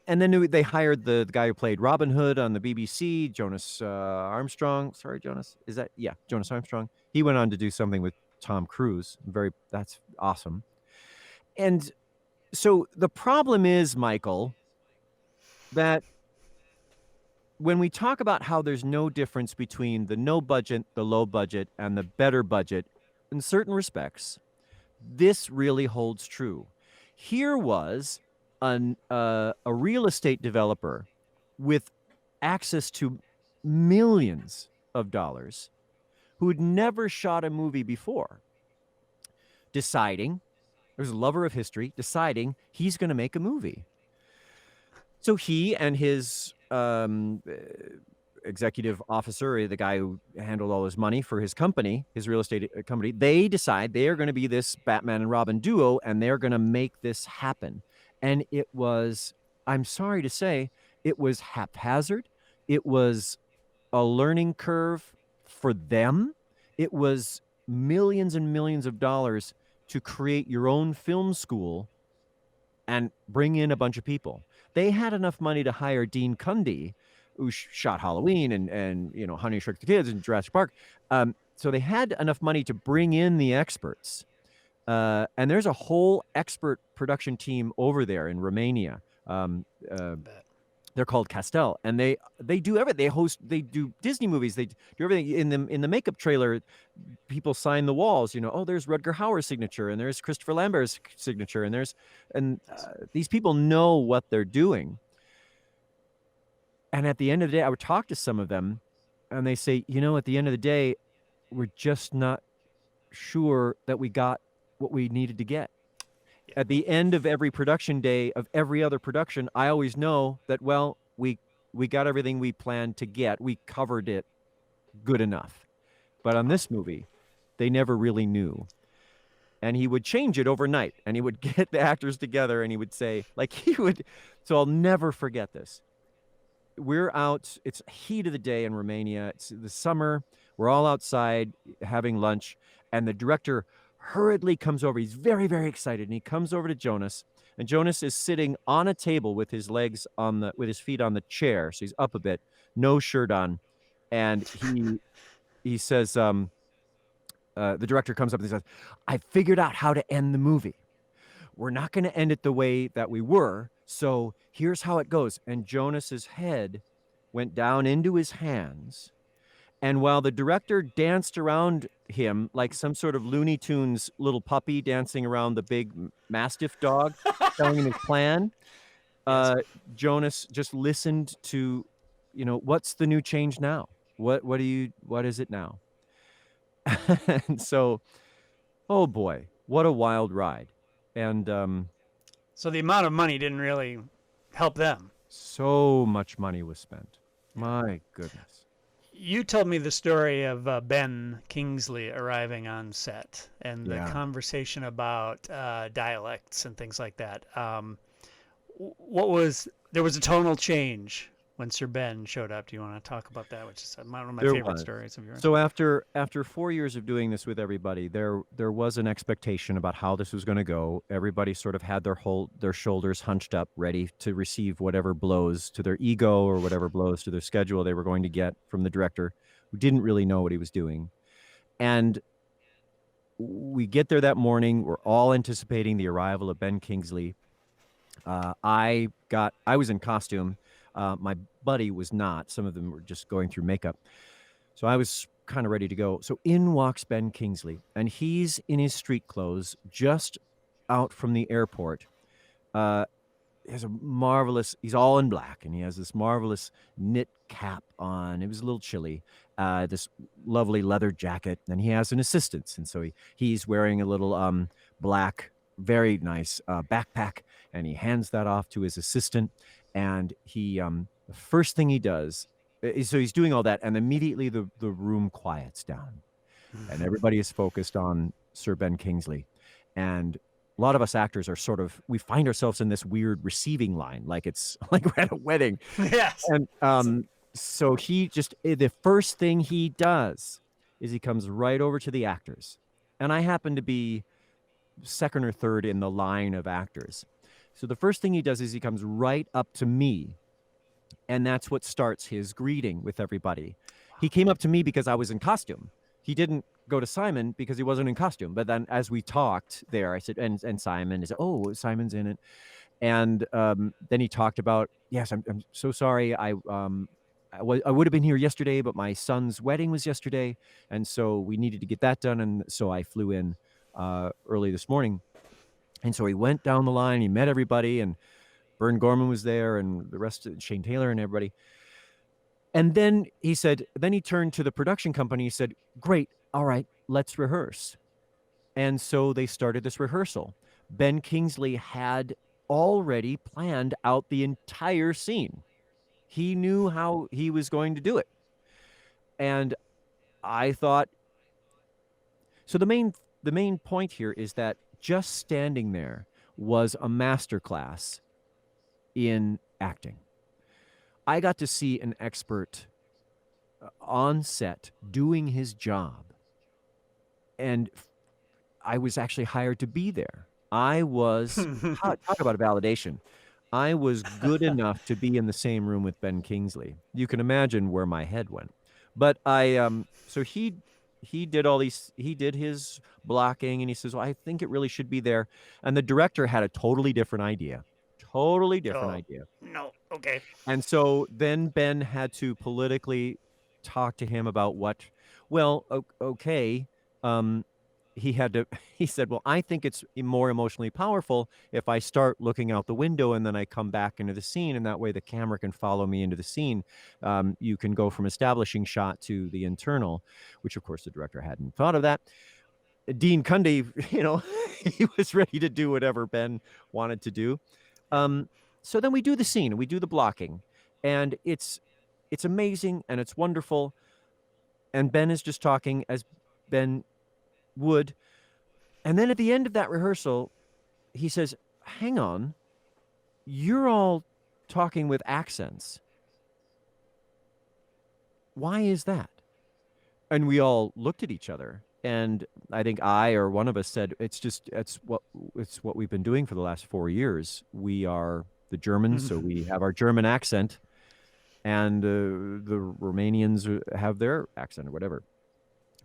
and then they hired the guy who played Robin Hood on the BBC, Jonas Armstrong. Sorry, Jonas. Jonas Armstrong. He went on to do something with Tom Cruise. That's awesome. And so the problem is, Michael, that when we talk about how there's no difference between the no budget, the low budget, and the better budget, in certain respects, this really holds true. Here was a real estate developer with access to millions of dollars who had never shot a movie before, deciding, there's a lover of history, deciding he's going to make a movie. So he and his executive officer, the guy who handled all his money for his company, his real estate company, they decide they are going to be this Batman and Robin duo, and they're going to make this happen. And it was, I'm sorry to say, it was haphazard. It was a learning curve for them. It was millions and millions of dollars to create your own film school and bring in a bunch of people. They had enough money to hire Dean Cundey, who shot Halloween and Honey, I Shrunk the Kids and Jurassic Park. So they had enough money to bring in the experts. And there's a whole expert production team over there in Romania. They're called Castel, and they do everything. They do Disney movies. They do everything. In the makeup trailer, people sign the walls. There's Rutger Hauer's signature, and there's Christopher Lambert's signature, and these people know what they're doing. And at the end of the day, I would talk to some of them, and they say, at the end of the day, we're just not sure that we got what we needed to get. At the end of every production day of every other production, I always know that, well, we got everything we planned to get. We covered it good enough. But on this movie, they never really knew. And he would change it overnight, and he would get the actors together, and he would say, so I'll never forget this. We're out, it's heat of the day in Romania. It's the summer. We're all outside having lunch, and the director hurriedly comes over. He's very, very excited, and he comes over to Jonas, and Jonas is sitting on a table with his legs with his feet on the chair, so he's up a bit, no shirt on, and he says, the director comes up and he says, I figured out how to end the movie. We're not going to end it the way that we were. So here's how it goes. And Jonas's head went down into his hands. And while the director danced around him like some sort of Looney Tunes little puppy dancing around the big Mastiff dog, telling him his plan, Jonas just listened to, what's the new change now? What is it now? And so, oh boy, what a wild ride. And So the amount of money didn't really help them. so much money was spent. My goodness. You told me the story of Ben Kingsley arriving on set and the Yeah. conversation about dialects and things like that. There was a tonal change when Sir Ben showed up. Do you want to talk about that? Which is one of my There favorite was. stories of yours. So after 4 years of doing this with everybody, there was an expectation about how this was going to go. Everybody sort of had their shoulders hunched up, ready to receive whatever blows to their ego or whatever blows to their schedule they were going to get from the director, who didn't really know what he was doing. And we get there that morning. We're all anticipating the arrival of Ben Kingsley. I was in costume. My buddy was not. Some of them were just going through makeup. So I was kind of ready to go. So in walks Ben Kingsley, and he's in his street clothes, just out from the airport. He's all in black, and he has this marvelous knit cap on. It was a little chilly. This lovely leather jacket, and he has an assistant. And so he's wearing a little black, very nice backpack, and he hands that off to his assistant. And the first thing he does is, so he's doing all that, and immediately the room quiets down, and everybody is focused on Sir Ben Kingsley. And a lot of us actors are we find ourselves in this weird receiving line, like it's like we're at a wedding. Yes. And so the first thing he does is he comes right over to the actors, and I happen to be second or third in the line of actors. So the first thing he does is he comes right up to me, and that's what starts his greeting with everybody. He came up to me because I was in costume. He didn't go to Simon because he wasn't in costume. But then as we talked there, I said, and Simon, he said, oh, Simon's in it. And then he talked about, yes, I'm so sorry. I would have been here yesterday, but my son's wedding was yesterday. And so we needed to get that done. And so I flew in early this morning. And so he went down the line, he met everybody, and Vern Gorman was there, and the rest of Shane Taylor and everybody. And then he turned to the production company, he said, great, all right, let's rehearse. And so they started this rehearsal. Ben Kingsley had already planned out the entire scene. He knew how he was going to do it. And I thought, so the main point here is that just standing there was a masterclass in acting. I got to see an expert on set doing his job, and I was actually hired to be there. I was, talk about a validation. I was good enough to be in the same room with Ben Kingsley. You can imagine where my head went. But so he did all these, he did his blocking, and he says, well, I think it really should be there. And the director had a totally different idea. No. Okay. And so then Ben had to politically talk to him about okay. He said, well, I think it's more emotionally powerful if I start looking out the window and then I come back into the scene, and that way the camera can follow me into the scene. You can go from establishing shot to the internal, which of course the director hadn't thought of that. Dean Cundy, he was ready to do whatever Ben wanted to do. So then we do the scene, we do the blocking, and it's amazing and it's wonderful. And Ben is just talking as Ben would. And then at the end of that rehearsal, he says, hang on, you're all talking with accents. Why is that? And we all looked at each other. And I think I or one of us said, it's what we've been doing for the last 4 years. We are the Germans, so we have our German accent, and the Romanians have their accent or whatever.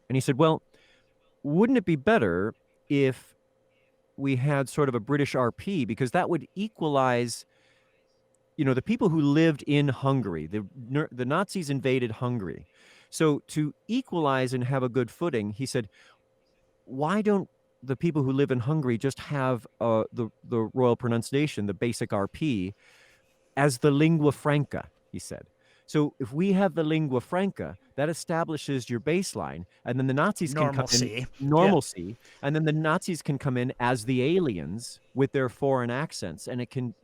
And he said, well, wouldn't it be better if we had sort of a British RP, because that would equalize the people who lived in Hungary, the Nazis invaded Hungary. So to equalize and have a good footing, he said, why don't the people who live in Hungary just have the royal pronunciation, the basic RP, as the lingua franca, he said. So if we have the lingua franca, that establishes your baseline, and then the Nazis can come in normalcy, and then the Nazis can come in as the aliens with their foreign accents, and it can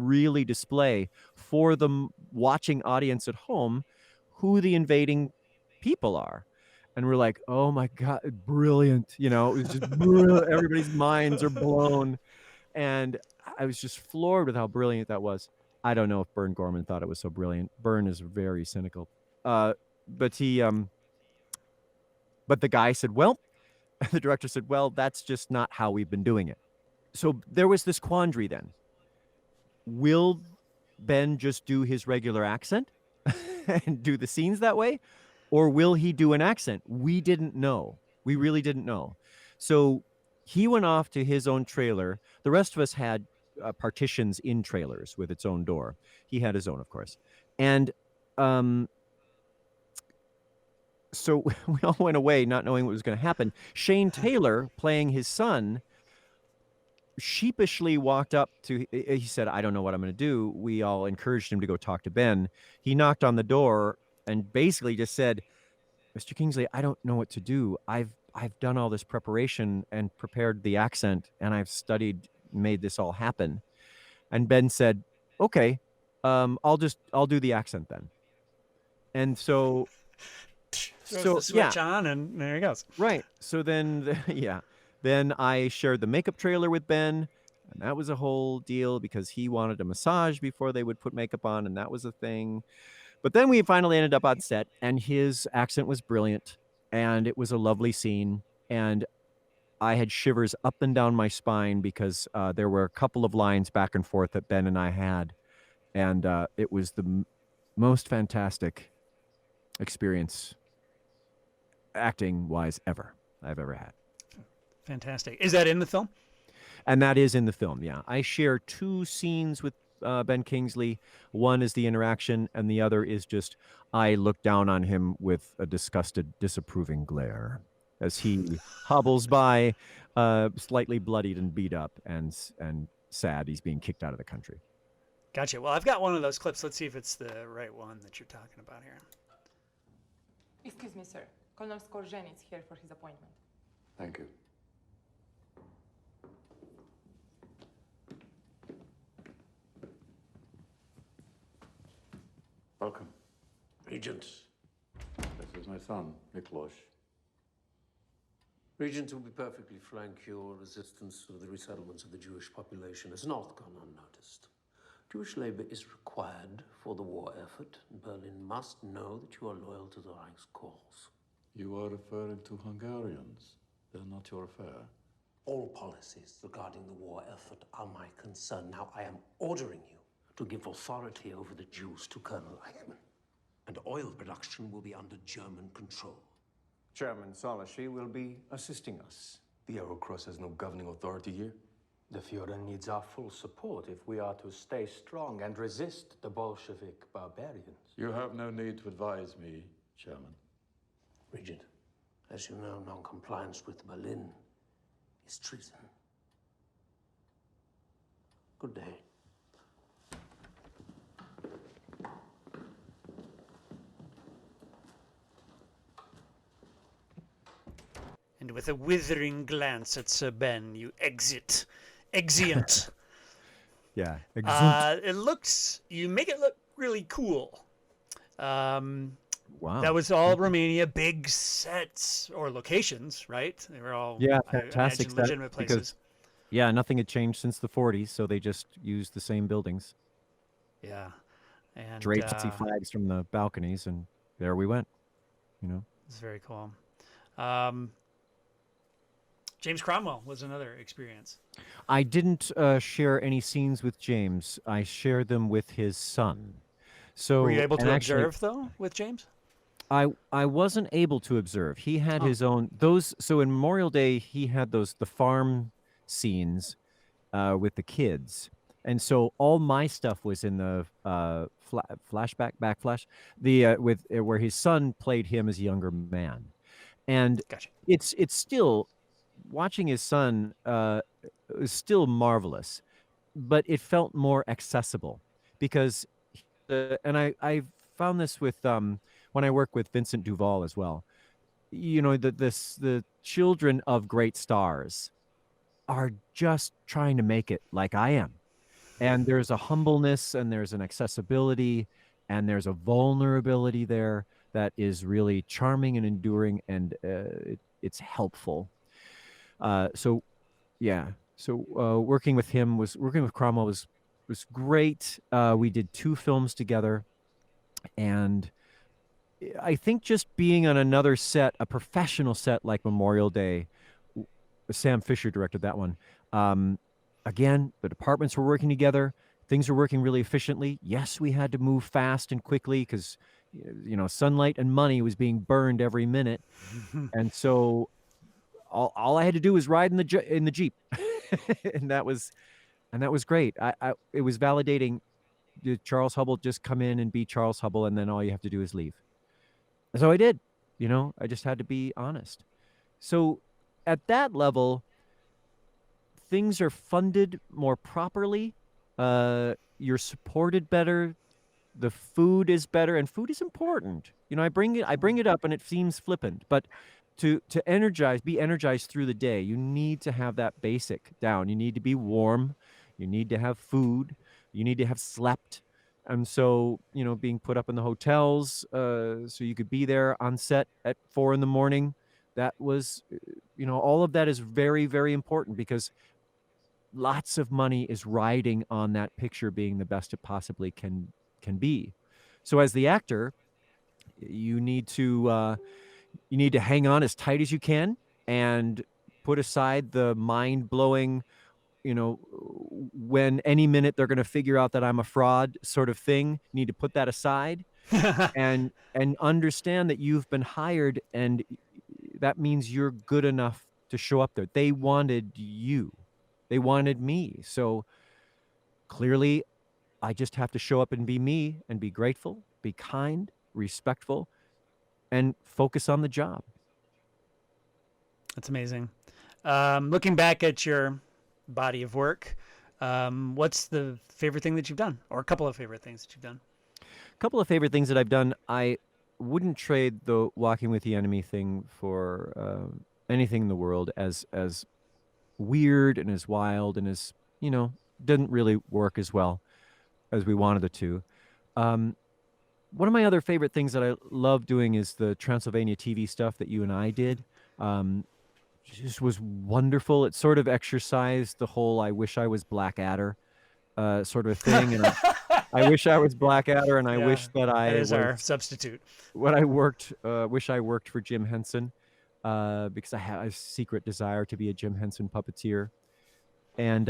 really display for the watching audience at home who the invading people are. And we're like, oh my God, brilliant. It was just brilliant. Everybody's minds are blown. And I was just floored with how brilliant that was. I don't know if Bern Gorman thought it was so brilliant. Bern is very cynical. But the guy said, well, the director said, well, that's just not how we've been doing it. So there was this quandary then. Will Ben just do his regular accent and do the scenes that way? Or will he do an accent? We didn't know. We really didn't know. So he went off to his own trailer. The rest of us had partitions in trailers with its own door. He had his own, of course. And so we all went away not knowing what was going to happen. Shane Taylor, playing his son, sheepishly walked up to, he said, I don't know what I'm going to do. We all encouraged him to go talk to Ben. He knocked on the door and basically just said, Mr. Kingsley, I don't know what to do. I've done all this preparation and prepared the accent, and I've studied, made this all happen. And Ben said, okay, I'll do the accent then. And so the switch on, and there he goes. Right. So then, then I shared the makeup trailer with Ben, and that was a whole deal because he wanted a massage before they would put makeup on, and that was a thing. But then we finally ended up on set, and his accent was brilliant, and it was a lovely scene, and I had shivers up and down my spine because there were a couple of lines back and forth that Ben and I had, and it was the most fantastic experience acting-wise I've ever had. Fantastic. Is that in the film? And that is in the film, yeah. I share 2 scenes with Ben Kingsley. One is the interaction, and the other is just I look down on him with a disgusted, disapproving glare as he hobbles by, slightly bloodied and beat up, and sad he's being kicked out of the country. Gotcha. Well, I've got one of those clips. Let's see if it's the right one that you're talking about here. Excuse me, sir. Colonel Skorzen is here for his appointment. Thank you. Welcome. Regent. This is my son, Miklos. Regent, to be perfectly frank, your resistance to the resettlements of the Jewish population has not gone unnoticed. Jewish labor is required for the war effort, and Berlin must know that you are loyal to the Reich's cause. You are referring to Hungarians. They're not your affair. All policies regarding the war effort are my concern. Now, I am ordering you to give authority over the Jews to Colonel Eichmann, and oil production will be under German control. Chairman Salashi will be assisting us. The Arrow Cross has no governing authority here. The Führer needs our full support if we are to stay strong and resist the Bolshevik barbarians. You have no need to advise me, Chairman. Regent, as you know, non-compliance with Berlin is treason. Good day. And with a withering glance at Sir Ben, you exit. Exeunt. Yeah. It looks, you make it look really cool. Wow. That was all Romania, big sets or locations, right? They were all fantastic I legitimate places. Because, nothing had changed since the 40s, so they just used the same buildings. Yeah. And draped Nazi flags from the balconies, and there we went. It's very cool. James Cromwell was another experience. I didn't share any scenes with James. I shared them with his son. So were you able to observe though with James? I wasn't able to observe. He had his own so in Memorial Day he had the farm scenes with the kids, And so all my stuff was in the backflash, the with where his son played him as a younger man, and Gotcha. it's still watching his son is still marvelous, but it felt more accessible because, and I found this with when I work with Vincent Duval as well. You know, the children of great stars are just trying to make it like I am. And there's a humbleness and there's an accessibility and there's a vulnerability there that is really charming and enduring, and it's helpful. So working with Cromwell was great. We did 2 films together, and I think just being on another set, a professional set like Memorial Day, Sam Fisher directed that one. Again, the departments were working together. Things were working really efficiently. Yes, we had to move fast and quickly because, you know, sunlight and money was being burned every minute. And so all I had to do was ride in the Jeep. and that was great. It was validating. Did Charles Hubbell just come in and be Charles Hubbell, and then all you have to do is leave? So I did. You know, I just had to be honest. So at that level, things are funded more properly. You're supported better. The food is better, and food is important. You know, I bring it up, and it seems flippant, but to be energized through the day, you need to have that basic down. You need to be warm. You need to have food. You need to have slept. And so, you know, being put up in the hotels, so you could be there on set at 4 a.m. That was, you know, all of that is very, very important because lots of money is riding on that picture being the best it possibly can be. So as the actor, you need to hang on as tight as you can and put aside the mind-blowing, you know, when any minute they're going to figure out that I'm a fraud sort of thing. You need to put that aside and understand that you've been hired, and that means you're good enough to show up there. They wanted you. They wanted me. So clearly, I just have to show up and be me and be grateful, be kind, respectful, and focus on the job. That's amazing. Looking back at your body of work, what's the favorite thing that you've done, or a couple of favorite things that you've done? A couple of favorite things that I've done. I wouldn't trade the Walking with the Enemy thing for anything in the world, as weird and as wild and as, you know, didn't really work as well as we wanted it to. One of my other favorite things that I love doing is the Transylvania TV stuff that you and I did. Just was wonderful. It sort of exercised the whole I wish I was Blackadder sort of a thing. And I wish I was Blackadder, and I wish that I was our was substitute. wish I worked for Jim Henson, because I have a secret desire to be a Jim Henson puppeteer. And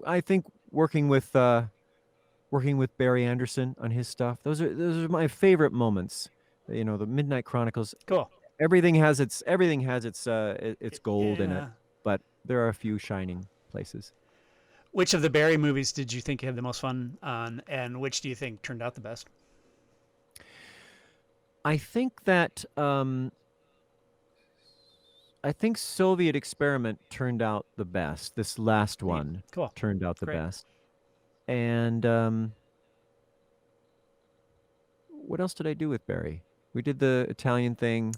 I think working with Barry Anderson on his stuff, those are my favorite moments. You know, the Midnight Chronicles. Cool. Everything has its gold in it, but there are a few shining places. Which of the Barry movies did you think you had the most fun on, and which do you think turned out the best? I think that Soviet Experiment turned out the best. This last one turned out the best. And what else did I do with Barry? We did the Italian thing.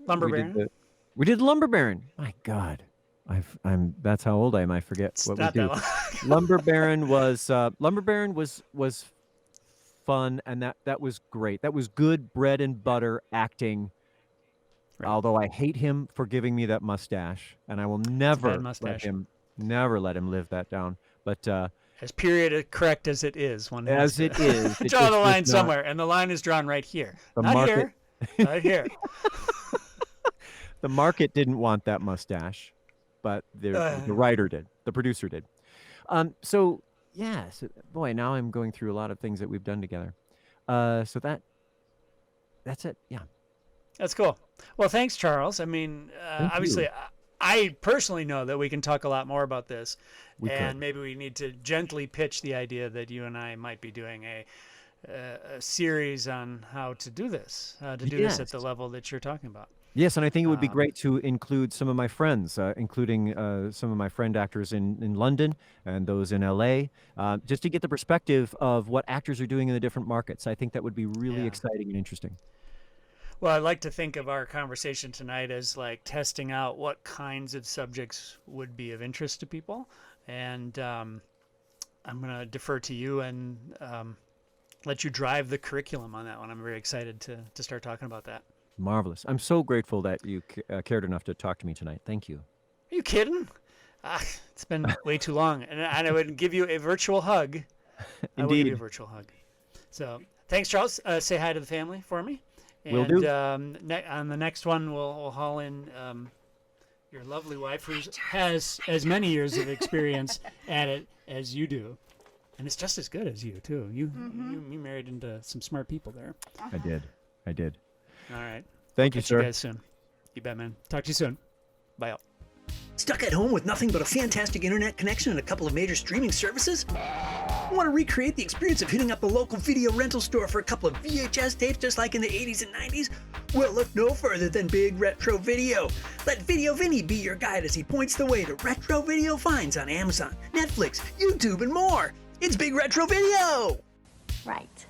Lumber Baron. We did Lumber Baron. My God, that's how old I am. I forget what we do. Lumber Baron was fun, and that was great. That was good bread and butter acting. Right. Although I hate him for giving me that mustache, and I will never let him live that down. But as period correct as it is, one has it is, draw the line somewhere, and the line is drawn right here. Not here, right here. The market didn't want that mustache, but the writer did, the producer did. So boy, now I'm going through a lot of things that we've done together. So that's it. Yeah. That's cool. Well, thanks, Charles. I mean, obviously, I personally know that we can talk a lot more about this, and could. maybe we need to gently pitch the idea that you and I might be doing a series on how to do this, this at the level that you're talking about. Yes, and I think it would be great to include some of my friends, including some of my friend actors in London and those in LA, just to get the perspective of what actors are doing in the different markets. I think that would be really exciting and interesting. Well, I'd like to think of our conversation tonight as like testing out what kinds of subjects would be of interest to people. And I'm going to defer to you and let you drive the curriculum on that one. I'm very excited to start talking about that. Marvelous. I'm so grateful that you cared enough to talk to me tonight. Thank you. Are you kidding? It's been way too long. And I would give you a virtual hug. Indeed. I would give you a virtual hug. So thanks, Charles. Say hi to the family for me. And Will do. On the next one, we'll haul in your lovely wife, who has as many years of experience at it as you do. And it's just as good as you, too. You married into some smart people there. I did. All right. Thank you, Catch sir. you guys soon. You bet, man. Talk to you soon. Bye, all. Stuck at home with nothing but a fantastic internet connection and a couple of major streaming services? Want to recreate the experience of hitting up a local video rental store for a couple of VHS tapes just like in the 80s and 90s? Well, look no further than Big Retro Video. Let Video Vinny be your guide as he points the way to retro video finds on Amazon, Netflix, YouTube, and more. It's Big Retro Video! Right.